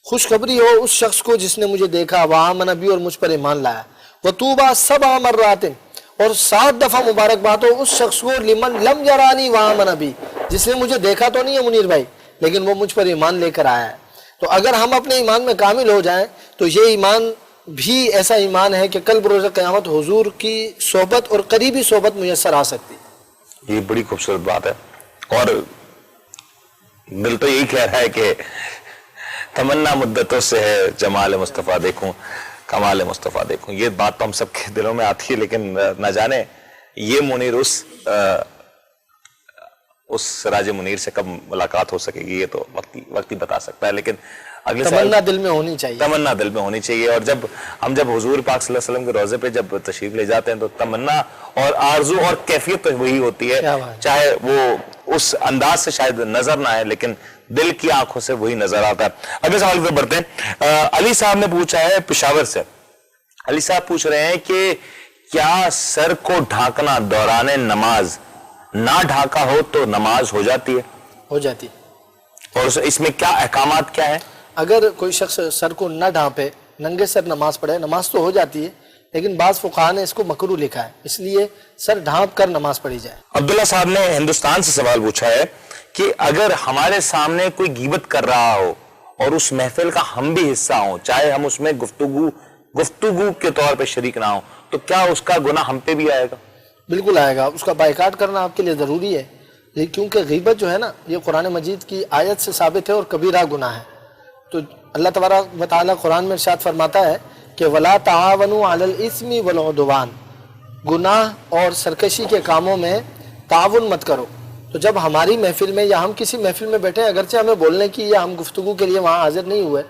خوشخبری ہو اس شخص کو جس نے مجھے دیکھا, وآمن بی, اور مجھ پر ایمان لایا. وطوبیٰ 7 مرات, اور 7 دفعہ مبارکباد ہو اس شخص کو لمن لم یرانی وآمن بی, جس نے مجھے دیکھا تو نہیں ہے منیر بھائی لیکن وہ مجھ پر ایمان لے کر آیا ہے. تو اگر ہم اپنے ایمان میں کامل ہو جائیں تو یہ ایمان بھی ایسا ایمان ہے کہ کل بروز قیامت حضور کی صحبت اور قریبی صحبت میسر آ سکتی. یہ بڑی خوبصورت بات ہے, اور دل تو یہی کہہ رہا ہے کہ تمنا مدتوں سے ہے جمال مصطفیٰ دیکھوں, کمال مصطفیٰ دیکھوں. یہ بات تو ہم سب کے دلوں میں آتی ہے, لیکن نہ جانے یہ منیر اس سراج منیر سے کب ملاقات ہو سکے گی, یہ تو وقت ہی بتا سکتا ہے. لیکن اگلے تمنا دل میں ہونی چاہیے، تمنا دل میں ہونی چاہیے. اور جب حضور پاک صلی اللہ علیہ وسلم کے روضے پہ جب تشریف لے جاتے ہیں تو تمنا اور آرزو اور کیفیت تو وہی ہوتی ہے، چاہے وہ اس انداز سے شاید نظر نہ آئے لیکن دل کی آنکھوں سے وہی نظر آتا ہے. اگلے سوال پہ بڑھتے ہیں. علی صاحب نے پوچھا ہے پشاور سے. علی صاحب پوچھ رہے ہیں کہ کیا سر کو ڈھانکنا دوران نماز نہ ڈھانکا ہو تو نماز ہو جاتی ہے؟ ہو جاتی. اور اس میں کیا احکامات کیا ہیں؟ اگر کوئی شخص سر کو نہ ڈھانپے، ننگے سر نماز پڑھے، نماز تو ہو جاتی ہے لیکن بعض فقہا نے اس کو مکروہ لکھا ہے، اس لیے سر ڈھانپ کر نماز پڑھی جائے. عبداللہ صاحب نے ہندوستان سے سوال پوچھا ہے کہ اگر ہمارے سامنے کوئی غیبت کر رہا ہو اور اس محفل کا ہم بھی حصہ ہوں، چاہے ہم اس میں گفتگو کے طور پہ شریک نہ ہوں، تو کیا اس کا گناہ ہم پہ بھی آئے گا؟ بالکل آئے گا. اس کا بائیکاٹ کرنا آپ کے لیے ضروری ہے، کیونکہ غیبت جو ہے نا یہ قرآن مجید کی آیت سے ثابت ہے اور کبیرہ گناہ ہے. تو اللہ تبارک و تعالیٰ قرآن میں ارشاد فرماتا ہے کہ وَلَا تَعَاوَنُوا عَلَى الْإِثْمِ وَالْعُدْوَانِ، گناہ اور سرکشی کے کاموں میں تعاون مت کرو. تو جب ہماری محفل میں یا ہم کسی محفل میں بیٹھے، اگرچہ ہمیں بولنے کی یا ہم گفتگو کے لیے وہاں حاضر نہیں ہوئے،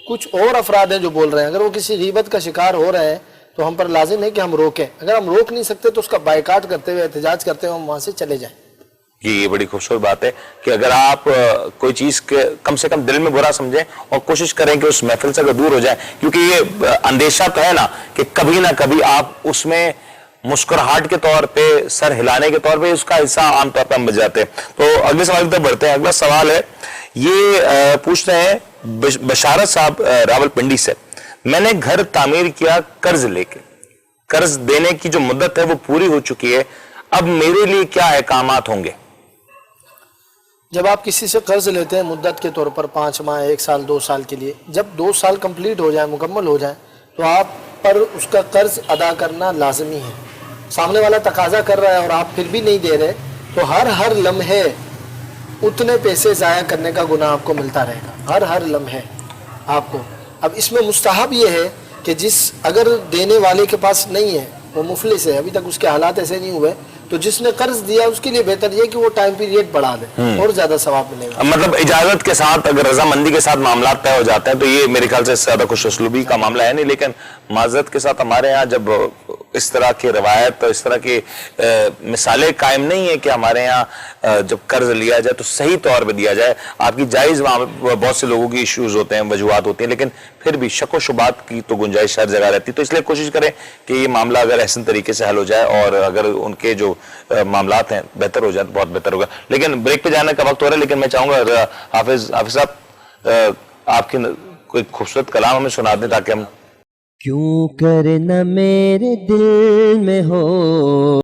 کچھ اور افراد ہیں جو بول رہے ہیں، اگر وہ کسی غیبت کا شکار ہو رہے ہیں تو ہم پر لازم ہے کہ ہم روکیں. اگر ہم روک نہیں سکتے تو اس کا بائیکاٹ کرتے ہوئے، احتجاج کرتے ہوئے ہم وہاں سے چلے جائیں. یہ بڑی خوبصورت بات ہے کہ اگر آپ کوئی چیز کم سے کم دل میں برا سمجھیں اور کوشش کریں کہ اس محفل سے اگر دور ہو جائیں، کیونکہ یہ اندیشہ تو ہے نا کہ کبھی نہ کبھی آپ اس میں مسکراہٹ کے طور پہ، سر ہلانے کے طور پہ اس کا حصہ عام طور پہ ہم بچ جاتے ہیں. تو اگلے سوال کی طرف بڑھتے ہیں. اگلا سوال ہے، یہ پوچھ رہے ہیں بشارت صاحب راول پنڈی سے. میں نے گھر تعمیر کیا قرض لے کے، قرض دینے کی جو مدت ہے وہ پوری ہو چکی ہے، اب میرے لیے کیا احکامات ہوں گے؟ جب آپ کسی سے قرض لیتے ہیں مدت کے طور پر 5 ماہ، 1 سال، 2 سال کے لیے، جب 2 سال کمپلیٹ ہو جائے، مکمل ہو جائے، تو آپ پر اس کا قرض ادا کرنا لازمی ہے. سامنے والا تقاضا کر رہا ہے اور آپ پھر بھی نہیں دے رہے تو ہر لمحے اتنے پیسے ضائع کرنے کا گناہ آپ کو ملتا رہے گا، ہر لمحے آپ کو. اب اس میں مستحب یہ ہے کہ اگر دینے والے کے پاس نہیں ہے، وہ مفلس ہے، ابھی تک اس کے حالات ایسے نہیں ہوئے، تو جس نے قرض دیا اس کے لیے بہتر یہ کہ وہ ٹائم پیریڈ بڑھا دے اور زیادہ ثواب ملے گا. مطلب اجازت کے ساتھ، اگر رضامندی کے ساتھ معاملات طے ہو جاتے ہیں تو یہ میرے خیال سے زیادہ خوش اسلوبی کا معاملہ ہے نہیں. لیکن معذرت کے ساتھ ہمارے ہاں جب اس طرح کی روایت، اس طرح کی مثالیں قائم نہیں ہیں کہ ہمارے ہاں جب قرض لیا جائے تو صحیح طور پہ دیا جائے. آپ کی جائز بہت سے لوگوں کی ایشوز ہوتے ہیں، وجوہات ہوتی ہیں، لیکن پھر بھی شک و شبہات کی تو گنجائش ہر جگہ رہتی ہے. تو اس لیے کوشش کریں کہ یہ معاملہ اگر احسن طریقے سے حل ہو جائے اور اگر ان کے جو معاملات ہیں بہتر ہو جائے تو بہت بہتر ہوگا. لیکن بریک پہ جانے کا وقت ہو رہا ہے، لیکن میں چاہوں گا حافظ صاحب آپ کی کوئی خوبصورت کلام ہمیں سنا دیں تاکہ ہم. کیوں کرنا میرے دل میں ہو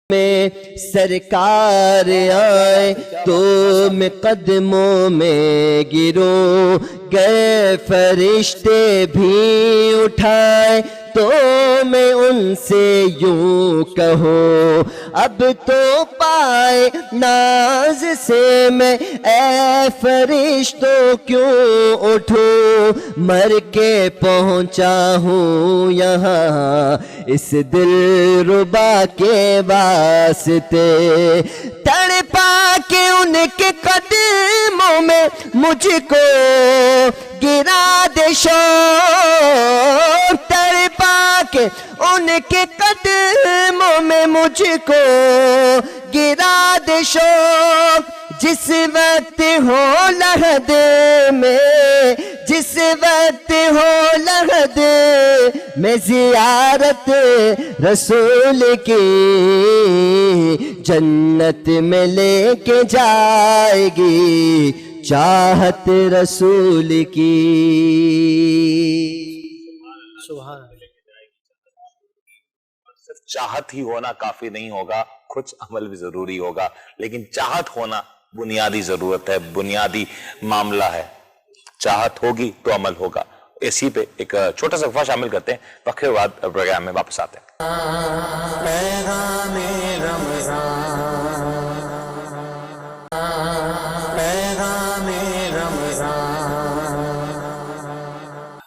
میں سرکار آئے تو میں قدموں میں گروں، گئے فرشتے بھی اٹھائے تو میں ان سے یوں کہوں، اب تو پائے ناز سے میں اے فرشتوں کیوں اٹھوں، مر کے پہنچا ہوں یہاں اس دل ربا کے واسطے، تڑپا کے ان کے قدموں میں مجھ کو گرا دے شوق، تڑپا کہ ان کے قدموں میں مجھ کو گرا دے شوق جس وقت ہو لحد میں جس وقت ہو لحد میں زیارت رسول کی جنت میں لے کے جائے گی چاہت رسول کی سبحان اللہ. صرف چاہت ہی ہونا کافی نہیں ہوگا، کچھ عمل بھی ضروری ہوگا، لیکن چاہت ہونا بنیادی ضرورت ہے، بنیادی معاملہ ہے. چاہت ہوگی تو عمل ہوگا. اسی پہ ایک چھوٹا سا وقفہ شامل کرتے ہیں، وقفے کے بعد پروگرام میں واپس آتے ہیں. پیغام رمضان، پیغام رمضان.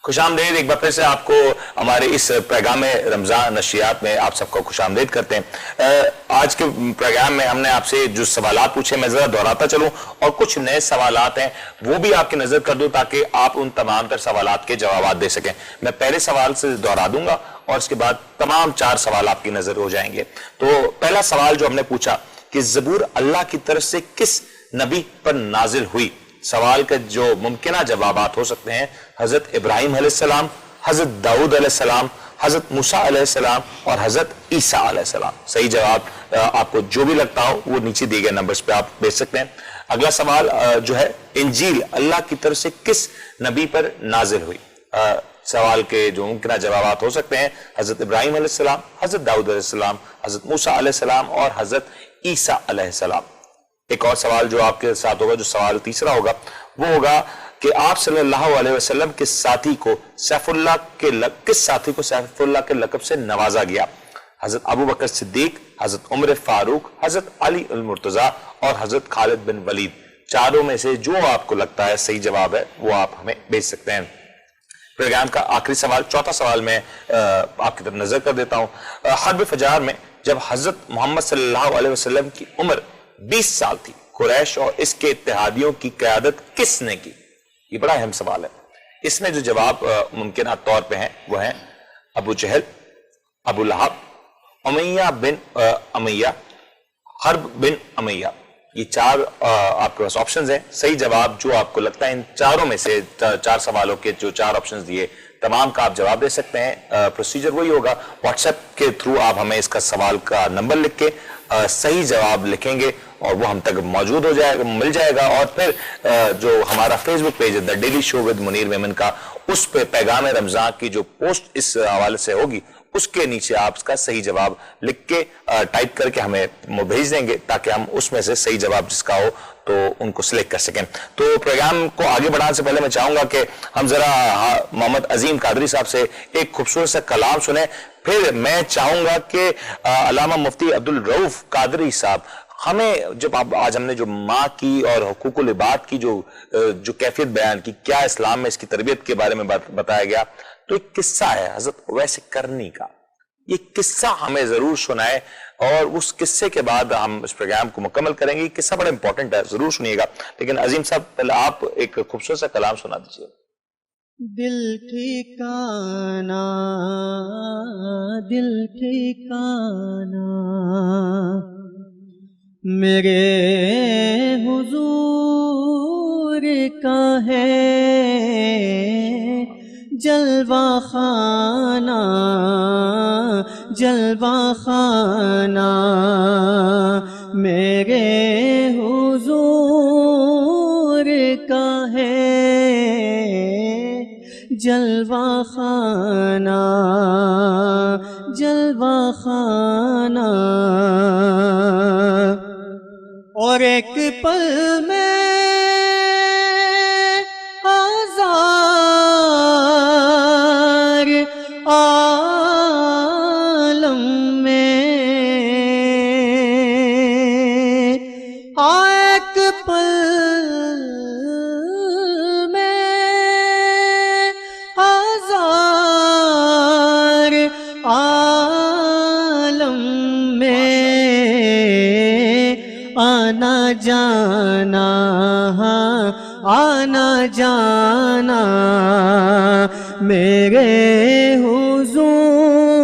خوش آمدید ایک بار پھر سے آپ کو ہمارے اس پیغام رمضان نشریات میں آپ سب کو خوش آمدید کرتے ہیں. آج کے پروگرام میں ہم نے آپ سے جو سوالات پوچھے میں ذرا دہراتا چلوں اور کچھ نئے سوالات ہیں وہ بھی آپ کی نظر کر دوں تاکہ آپ ان تمام تر سوالات کے جوابات دے سکیں. میں پہلے سوال سے دہرا دوں گا اور اس کے بعد تمام 4 سوال آپ کی نظر ہو جائیں گے. تو پہلا سوال جو ہم نے پوچھا کہ زبور اللہ کی طرف سے کس نبی پر نازل ہوئی؟ سوال کا جو ممکنہ جوابات ہو سکتے ہیں حضرت ابراہیم علیہ السلام، حضرت داؤد علیہ السلام، حضرت موسیٰ علیہ السلام اور حضرت عیسیٰ علیہ السلام. صحیح جواب آپ کو جو بھی لگتا ہو وہ نیچے دیے گئے نمبرز پہ آپ بھیج سکتے ہیں. اگلا سوال جو ہے انجیل اللہ کی طرف سے کس نبی پر نازل ہوئی؟ سوال کے جو ممکنہ جوابات ہو سکتے ہیں حضرت ابراہیم علیہ السلام، حضرت داؤد علیہ السلام، حضرت موسیٰ علیہ السلام اور حضرت عیسیٰ علیہ السلام. ایک اور سوال جو آپ کے ساتھ ہوگا، جو سوال تیسرا ہوگا وہ ہوگا کہ آپ صلی اللہ علیہ وسلم کس ساتھی کو سیف اللہ کے لقب سے نوازا گیا؟ حضرت ابو بکر صدیق، حضرت عمر فاروق، حضرت علی المرتضیٰ اور حضرت خالد بن ولید. چاروں میں سے جو آپ کو لگتا ہے صحیح جواب ہے وہ آپ ہمیں بھیج سکتے ہیں. پروگرام کا آخری سوال، چوتھا سوال میں آپ کی طرف نظر کر دیتا ہوں. حرب فجار میں جب حضرت محمد صلی اللہ علیہ وسلم کی عمر 20 سال تھی، قریش اور اس کے اتحادیوں کی قیادت کس نے کی؟ یہ بڑا اہم سوال ہے. اس میں جو جواب ممکنہ طور پہ ہیں وہ ہیں ابو جہل، ابو لہب، امیہ بن امیہ، حرب بن امیہ. یہ 4 آپ کے پاس آپشنز ہیں. صحیح جواب جو آپ کو لگتا ہے ان چاروں میں سے 4 سوالوں کے جو 4 آپشنز دیے تمام کا آپ جواب دے سکتے ہیں. پروسیجر وہی ہوگا، واٹس ایپ کے تھرو آپ ہمیں اس کا سوال کا نمبر لکھ کے صحیح جواب لکھیں گے اور وہ ہم تک موجود ہو جائے گا، مل جائے گا. اور پھر جو ہمارا فیس بک پیج ہے the daily show with Munir Memon کا، اس پہ پیغام رمضان کی جو پوسٹ اس حوالے سے ہوگی اس کے نیچے آپ اس کا صحیح جواب لکھ کے ٹائپ کر کے ہمیں بھیج دیں گے تاکہ ہم اس میں سے صحیح جواب جس کا ہو تو ان کو سلیکٹ کر سکیں. تو پروگرام کو آگے بڑھانے سے پہلے میں چاہوں گا کہ ہم ذرا محمد عظیم قادری صاحب سے ایک خوبصورت سا کلام سنیں. پھر میں چاہوں گا کہ علامہ مفتی عبدالرؤف قادری صاحب ہمیں جب آج ہم نے جو ماں کی اور حقوق العباد کی جو کیفیت بیان کی، کیا اسلام میں اس کی تربیت کے بارے میں بتایا گیا، تو ایک قصہ ہے حضرت اویس کرنی کا. یہ قصہ ہمیں ضرور سنائے اور اس قصے کے بعد ہم اس پروگرام کو مکمل کریں گے. یہ قصہ بڑا امپورٹنٹ ہے، ضرور سنیے گا. لیکن عظیم صاحب پہلے آپ ایک خوبصورت سا کلام سنا دیجیے. دل ٹھکانا، دل ٹھکانا میرے حضور کا ہے، جلوہ خانہ، جلوہ خانہ میرے حضور کا ہے، جلوہ خانہ، جلوہ خانہ. اور ایک پل میں ہزار عالم میں، ایک پل میں ہزار عالم میں آنا جانا، آنا جانا میرے حضور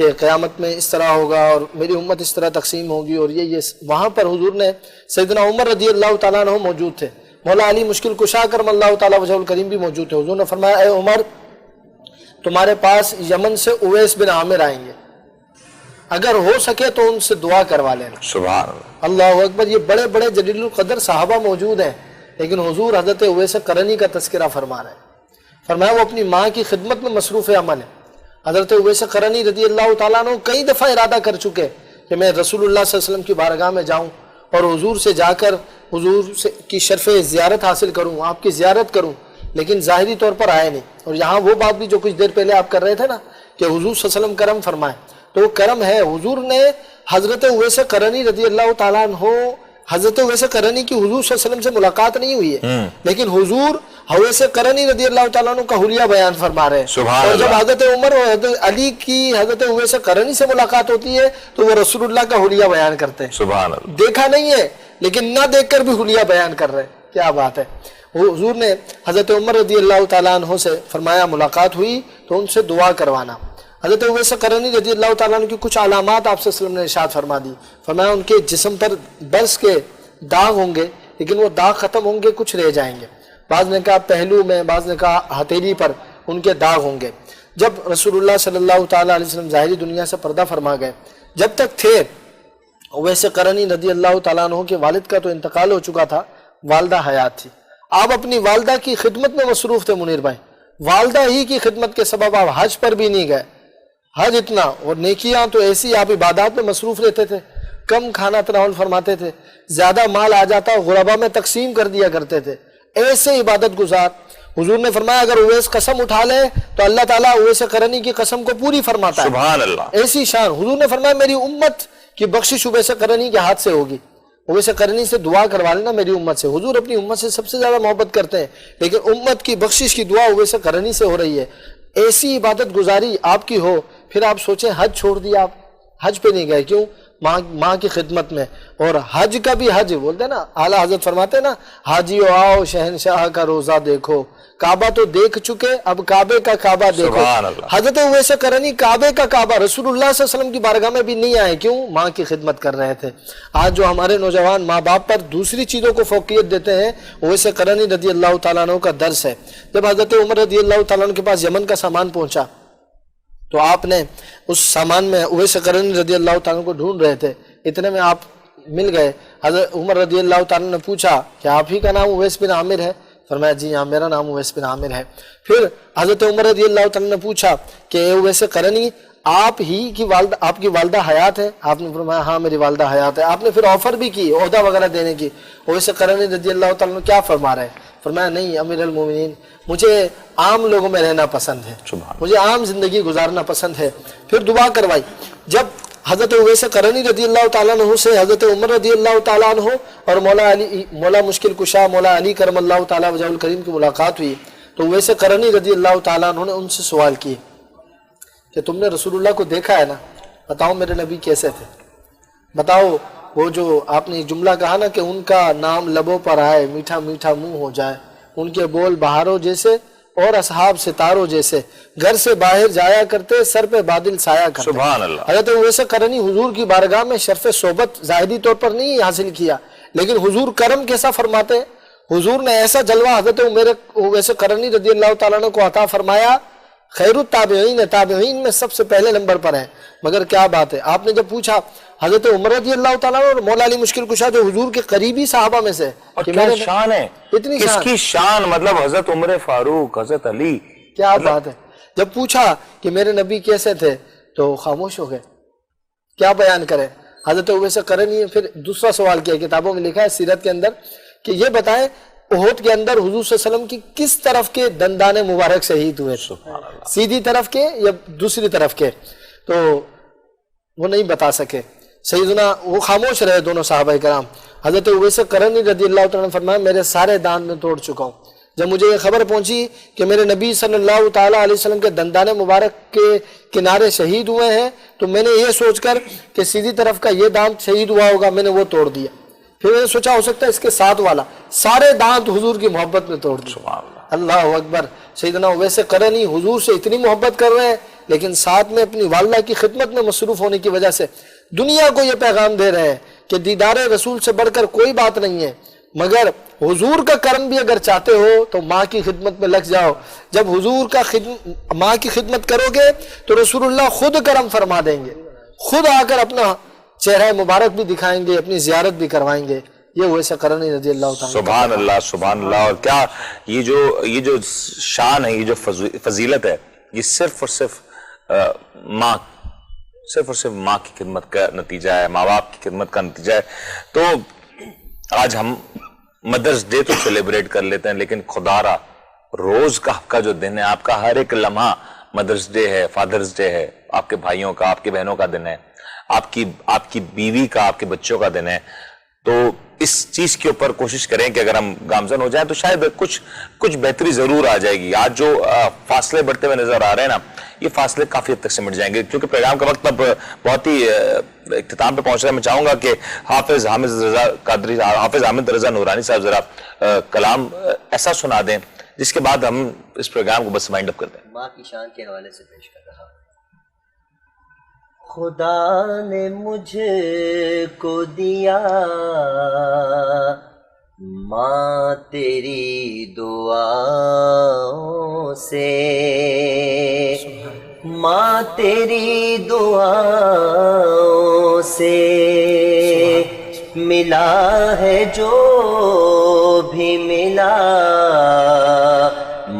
کہ قیامت میں اس طرح ہوگا اور میری امت اس طرح تقسیم ہوگی اور یہ وہاں پر حضور نے سیدنا عمر رضی اللہ تعالیٰ عنہ موجود تھے، مولا علی مشکل کشا کرم اللہ تعالیٰ وجہ الکریم بھی موجود تھے. حضور نے فرمایا اے عمر تمہارے پاس یمن سے اویس بن عامر آئیں گے، اگر ہو سکے تو ان سے دعا کروا لینا. سبحان اللہ. اللہ اکبر. یہ بڑے بڑے جلیل القدر صحابہ موجود ہیں، لیکن حضور حضرت اویس قرنی کا تذکرہ فرما رہے ہیں. فرمایا وہ اپنی ماں کی خدمت میں مصروف عمل ہے. حضرت اویس قرنی رضی اللہ تعالیٰ عنہ کئی دفعہ ارادہ کر چکے کہ میں رسول اللہ صلی اللہ علیہ وسلم کی بارگاہ میں جاؤں اور حضور سے جا کر حضور کی شرف زیارت حاصل کروں، آپ کی زیارت کروں، لیکن ظاہری طور پر آئے نہیں. اور یہاں وہ بات بھی جو کچھ دیر پہلے آپ کر رہے تھے نا کہ حضور صلی اللہ علیہ وسلم کرم فرمائے، تو وہ کرم ہے. حضور نے حضرت اویس قرنی رضی اللہ تعالیٰ عنہ، حضرت اویس قرنی کی حضور صلی اللہ علیہ وسلم سے ملاقات نہیں ہوئی ہے، لیکن حضور اویس قرنی رضی اللہ تعالیٰ عنہ کا حلیہ بیان فرما رہے ہیں. اور جب حضرت عمر اور حضرت علی کی حضرت اویس قرنی سے ملاقات ہوتی ہے تو وہ رسول اللہ کا حلیہ بیان کرتے ہیں. سبحان اللہ. دیکھا نہیں ہے لیکن نہ دیکھ کر بھی حلیہ بیان کر رہے ہیں. کیا بات ہے. حضور نے حضرت عمر رضی اللہ تعالیٰ عنہ سے فرمایا ملاقات ہوئی تو ان سے دعا کروانا. حضرت اویس قرنی رضی اللہ تعالیٰ عنہ کی کچھ علامات آپ صلی اللہ علیہ وسلم نے ارشاد فرما دی. فرمایا ان کے جسم پر برس کے داغ ہوں گے، لیکن وہ داغ ختم ہوں گے، کچھ رہ جائیں گے. بعض نے کہا پہلو میں، بعض نے کہا ہتھیلی پر ان کے داغ ہوں گے. جب رسول اللہ صلی اللہ تعالیٰ علیہ وسلم ظاہری دنیا سے پردہ فرما گئے، جب تک تھے اویس قرنی رضی اللہ تعالیٰ عنہ کے والد کا تو انتقال ہو چکا تھا، والدہ حیات تھی. آپ اپنی والدہ کی خدمت میں مصروف تھے منیر بھائی. والدہ ہی کی خدمت کے سبب آپ حج پر بھی نہیں گئے. حج اتنا اور نیکیاں تو ایسی، آپ عبادات میں مصروف رہتے تھے، کم کھانا تناول فرماتے تھے، زیادہ مال آ جاتا غربا میں تقسیم کر دیا کرتے تھے، ایسے عبادت گزار. حضور نے فرمایا اگر اویس قسم اٹھا لے تو اللہ تعالیٰ اویس قرنی کی قسم کو پوری فرماتا ہے. سبحان اللہ. ایسی شان. حضور نے فرمایا میری امت کی بخشش اویس قرنی کے ہاتھ سے ہوگی. اویس قرنی سے دعا کروا لینا میری امت سے. حضور اپنی امت سے سب سے زیادہ محبت کرتے ہیں، لیکن امت کی بخشش کی دعا اویس قرنی سے ہو رہی ہے. ایسی عبادت گزاری آپ کی ہو، پھر آپ سوچیں حج چھوڑ دیا، آپ حج پہ نہیں گئے، کیوں؟ ماں کی خدمت میں. اور حج کا بھی حج بولتے ہیں نا، اعلیٰ حضرت فرماتے ہیں نا حاجیو آؤ شہنشاہ کا روزہ دیکھو، کعبہ تو دیکھ چکے اب کعبے کا کعبہ دیکھو. حضرت اویس قرنی کعبے کا کعبہ رسول اللہ صلی اللہ علیہ وسلم کی بارگاہ میں بھی نہیں آئے، کیوں؟ ماں کی خدمت کر رہے تھے. آج جو ہمارے نوجوان ماں باپ پر دوسری چیزوں کو فوقیت دیتے ہیں، اویس قرنی رضی اللہ تعالیٰ عنہ کا درس ہے. جب حضرت عمر رضی اللہ تعالیٰ عنہ کے پاس یمن کا سامان پہنچا تو آپ نے اس سامان میں اویس قرنی رضی اللہ تعالیٰ عنہ کو ڈھونڈ رہے تھے، اتنے میں آپ مل گئے. حضرت عمر رضی اللہ تعالیٰ عنہ نے پوچھا کہ آپ ہی کا نام اویس بن عامر ہے؟ فرمایا جی ہاں میرا نام اویس بن عامر ہے. پھر حضرت عمر رضی اللہ تعالیٰ نے پوچھا کہ اے اویس قرنی آپ کی والدہ حیات ہے؟ آپ نے فرمایا ہاں میری والدہ حیات ہے. آپ نے پھر آفر بھی کی عہدہ وغیرہ دینے کی. اویس قرنی رضی اللہ تعالیٰ نے کیا فرما رہے ہیں؟ فرمایا نہیں امیر المومنین مجھے عام لوگوں میں رہنا پسند ہے، مجھے عام زندگی گزارنا پسند ہے. پھر دعا کروائی. جب حضرت اویس قرنی رضی اللہ تعالیٰ عنہ سے حضرت عمر رضی اللہ تعالیٰ عنہ اور مولا مشکل کشا مولا علی کرم اللہ تعالیٰ وجہ الکریم کی ملاقات ہوئی تو اویس قرنی رضی اللہ تعالیٰ عنہ نے ان سے سوال کیے کہ تم نے رسول اللہ کو دیکھا ہے نا، بتاؤ میرے نبی کیسے تھے، بتاؤ وہ جو آپ نے جملہ کہا نا کہ ان کا نام لبوں پر آئے میٹھا میٹھا منہ ہو جائے، ان کے بول بہاروں جیسے اور اصحاب ستاروں جیسے، گھر سے باہر جایا کرتے سر پہ بادل سایہ کرتے. سبحان اللہ. حضرت اویس قرنی حضور کی بارگاہ میں شرف صحبت ظاہری طور پر نہیں حاصل کیا، لیکن حضور کرم کیسا فرماتے ہیں. حضور نے ایسا جلوہ حضرت اویس قرنی رضی اللہ تعالیٰ عنہ کو عطا فرمایا. خیر التابعین، تابعین میں سب سے پہلے نمبر پر ہیں. مگر کیا بات ہے، آپ نے جب پوچھا حضرت عمر رضی اللہ تعالیٰ اور مولا علی مشکل کشا جو حضور کے قریبی صحابہ میں سے، کیا شان ہے، اتنی کس کی شان، مطلب حضرت عمر فاروق، حضرت علی، کیا بات ہے. جب پوچھا کہ میرے نبی کیسے تھے تو خاموش ہو گئے، کیا بیان کرے. حضرت اویس قرنی پھر دوسرا سوال کیا، کتابوں میں لکھا ہے سیرت کے اندر کہ یہ بتائیں احد کے اندر حضور صلی اللہ علیہ وسلم کی کس طرف کے دندان مبارک شہید ہوئے، سیدھی طرف کے یا دوسری طرف کے؟ تو وہ نہیں بتا سکے. سیدنا وہ خاموش رہے دونوں صحابہ کرام. حضرت اویس قرنی رضی اللہ تعالیٰ نے فرمایا میرے سارے دانت میں توڑ چکا ہوں. جب مجھے یہ خبر پہنچی کہ میرے نبی صلی اللہ تعالیٰ علیہ وسلم کے دندان مبارک کے کنارے شہید ہوئے ہیں تو میں نے یہ سوچ کر کہ سیدھی طرف کا یہ دانت شہید ہوا ہوگا میں نے وہ توڑ دیا. پھر میں نے سوچا ہو سکتا ہے اس کے ساتھ والا، سارے دانت حضور کی محبت میں توڑ دیا. اللہ اکبر. سیدنا اویس قرنی حضور سے اتنی محبت کر رہے ہیں لیکن ساتھ میں اپنی والدہ کی خدمت میں مصروف ہونے کی وجہ سے دنیا کو یہ پیغام دے رہے ہیں کہ دیدار رسول سے بڑھ کر کوئی بات نہیں ہے، مگر حضور کا کرم بھی اگر چاہتے ہو تو ماں کی خدمت میں لگ جاؤ. جب حضور کا ماں کی خدمت کرو گے تو رسول اللہ خود کرم فرما دیں گے، خود آ کر اپنا چہرہ مبارک بھی دکھائیں گے، اپنی زیارت بھی کروائیں گے. یہ ویسے قرنی رضی اللہ تعالیٰ. سبحان اللہ سبحان اللہ. اور کیا یہ جو شان ہے، یہ جو فضیلت ہے، یہ صرف اور صرف ماں کی خدمت کا نتیجہ ہے، ماں باپ کی خدمت کا نتیجہ ہے. تو آج ہم مدرس ڈے تو سیلیبریٹ کر لیتے ہیں، لیکن خدا را روز کا جو دن ہے، آپ کا ہر ایک لمحہ مدرس ڈے ہے، فادرز ڈے ہے، آپ کے بھائیوں کا، آپ کی بہنوں کا دن ہے، آپ کی بیوی کا، آپ کے بچوں کا دن ہے. تو اس چیز کے اوپر کوشش کریں کہ اگر ہم گامزن ہو جائیں تو شاید کچھ بہتری ضرور آ جائے گی. آج جو فاصلے بڑھتے ہوئے نظر آ رہے ہیں نا، یہ فاصلے کافی حد تک سمٹ جائیں گے، کیونکہ پروگرام کا وقت اب بہت ہی اختتام پہ پہنچ رہا ہے. میں چاہوں گا کہ حافظ حامد رضا نورانی صاحب ذرا کلام ایسا سنا دیں جس کے بعد ہم اس پروگرام کو بس وائنڈ اپ کرتے ہیں. ماں کی شان کے حوالے سے پیش کر رہا. خدا نے مجھ کو دیا ماں تیری دعاؤں سے، ماں تیری دعاؤں سے ملا ہے جو بھی ملا،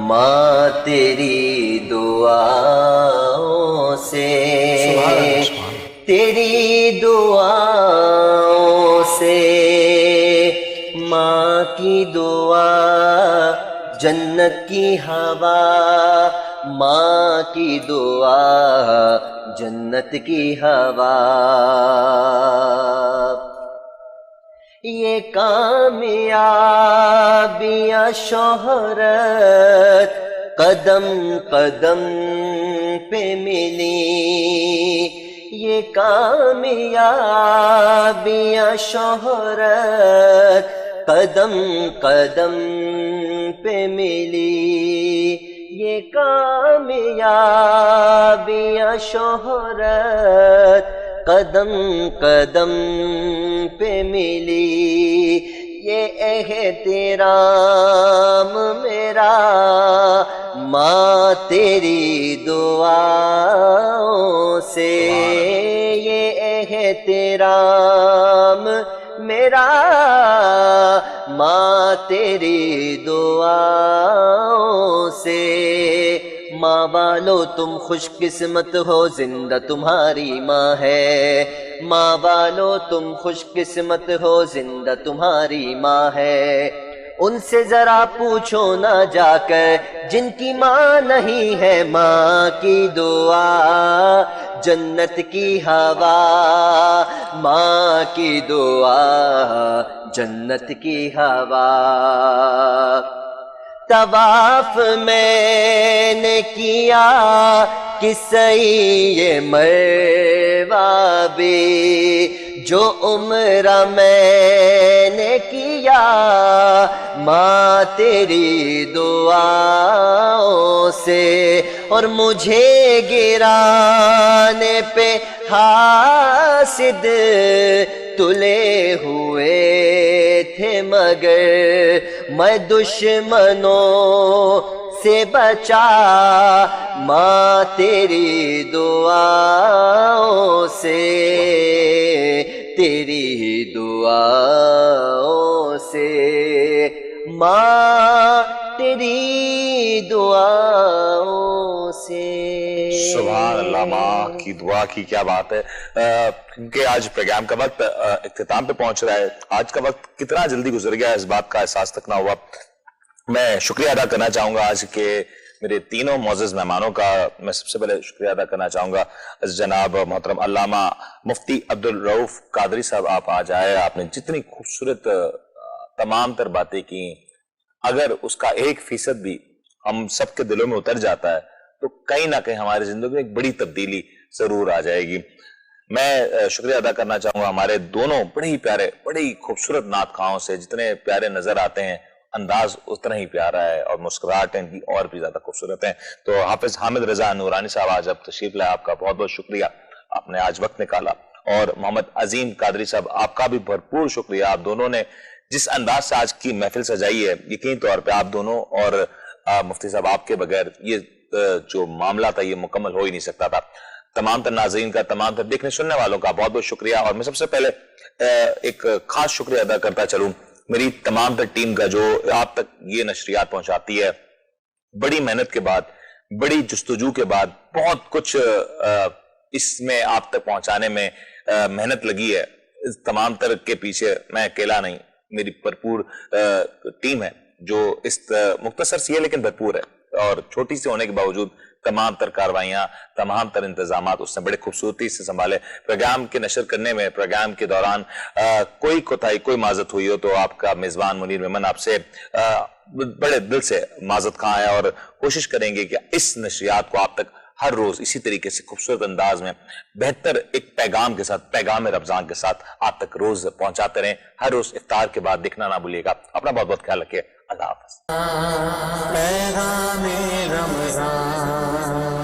ماں تیری دعاؤں سے، تیری دعاؤں سے. ماں کی دعا جنت کی ہوا، ماں کی دعا جنت کی ہوا. یہ کامیابیاں شہرت قدم قدم پہ ملی، یہ کامیابیاں شہرت قدم قدم پہ ملی، یہ کامیابیاں شہرت قدم قدم پہ ملی. یہ احترام میرا ماں تیری دعاؤں سے، یہ احترام میرا ماں تیری دعاؤں سے. ماں والو تم خوش قسمت ہو، زندہ تمہاری ماں ہے. ماں والو تم خوش قسمت ہو، زندہ تمہاری ماں ہے. ان سے ذرا پوچھو نہ جا کر جن کی ماں نہیں ہے، ماں کی دعا جنت کی ہوا، ماں کی دعا جنت کی ہوا. طواف میں نے کیا کسی مروا بھی، جو عمرہ میں نے کیا ماں تیری دعاؤں سے. اور مجھے گرانے پہ حاسد تلے ہوئے تھے، مگر میں دشمنوں سے بچا ماں تیری دعاؤں سے، تیری دعاؤں سے. ماں تیری دعاؤں سے. سبحان اللہ. ماں کی دعا کی کیا بات ہے. کیونکہ آج پروگرام کا وقت اختتام پہ پہنچ رہا ہے. آج کا وقت کتنا جلدی گزر گیا اس بات کا احساس تک نہ ہوا. میں شکریہ ادا کرنا چاہوں گا آج کے میرے تینوں معزز مہمانوں کا. میں سب سے پہلے شکریہ ادا کرنا چاہوں گا جناب محترم علامہ مفتی عبدالرؤف قادری صاحب. آپ آج آئے، آپ نے جتنی خوبصورت تمام تر باتیں کی، اگر اس کا 1% بھی ہم سب کے دلوں میں اتر جاتا ہے تو کہیں نہ کہیں ہماری زندگی میں ایک بڑی تبدیلی ضرور آ جائے گی. میں شکریہ ادا کرنا چاہوں گا ہمارے دونوں بڑے ہی پیارے، بڑے ہی خوبصورت نعت خواہوں سے، جتنے پیارے نظر آتے ہیں انداز اتنا ہی پیارا ہے اور مسکراہٹ ان کی اور بھی زیادہ خوبصورت ہیں. تو حافظ حامد رضا نورانی صاحب آج آپ تشریف لائے, آپ کا بہت بہت شکریہ, آپ نے آج وقت نکالا. اور محمد عظیم قادری صاحب آپ کا بھی بھرپور شکریہ, آپ دونوں نے جس انداز سے آج کی محفل سجائی ہے, یقین طور پہ آپ دونوں اور مفتی صاحب آپ کے بغیر یہ جو معاملہ تھا یہ مکمل ہو ہی نہیں سکتا تھا. تمام تر ناظرین کا, تمام تر دیکھنے سننے والوں کا بہت بہت شکریہ. اور میں سب سے پہلے ایک خاص شکریہ ادا کرتا چلوں میری تمام تر ٹیم کا جو آپ تک یہ نشریات پہنچاتی ہے. بڑی محنت کے بعد, بڑی جستجو کے بعد بہت کچھ اس میں آپ تک پہنچانے میں محنت لگی ہے. اس تمام تر کے پیچھے میں اکیلا نہیں, میری بھرپور ٹیم ہے جو اس مختصر سی ہے لیکن بھرپور ہے, اور چھوٹی سی ہونے کے باوجود تمام تر کاروائیاں, تمام تر انتظامات اس نے بڑے خوبصورتی سے سنبھالے. پروگرام کے نشر کرنے میں, پروگرام کے دوران کوئی کوتاہی, کوئی معذرت ہوئی ہو تو آپ کا میزبان منیر میمن آپ سے بڑے دل سے معذرت خواہ ہے, اور کوشش کریں گے کہ اس نشریات کو آپ تک ہر روز اسی طریقے سے خوبصورت انداز میں بہتر ایک پیغام کے ساتھ, پیغام رمضان کے ساتھ آپ تک روز پہنچاتے رہیں. ہر روز افطار کے بعد دیکھنا نہ بھولیے گا. اپنا بہت بہت خیال رکھیے. اللہ حافظ. پیغام رمضان.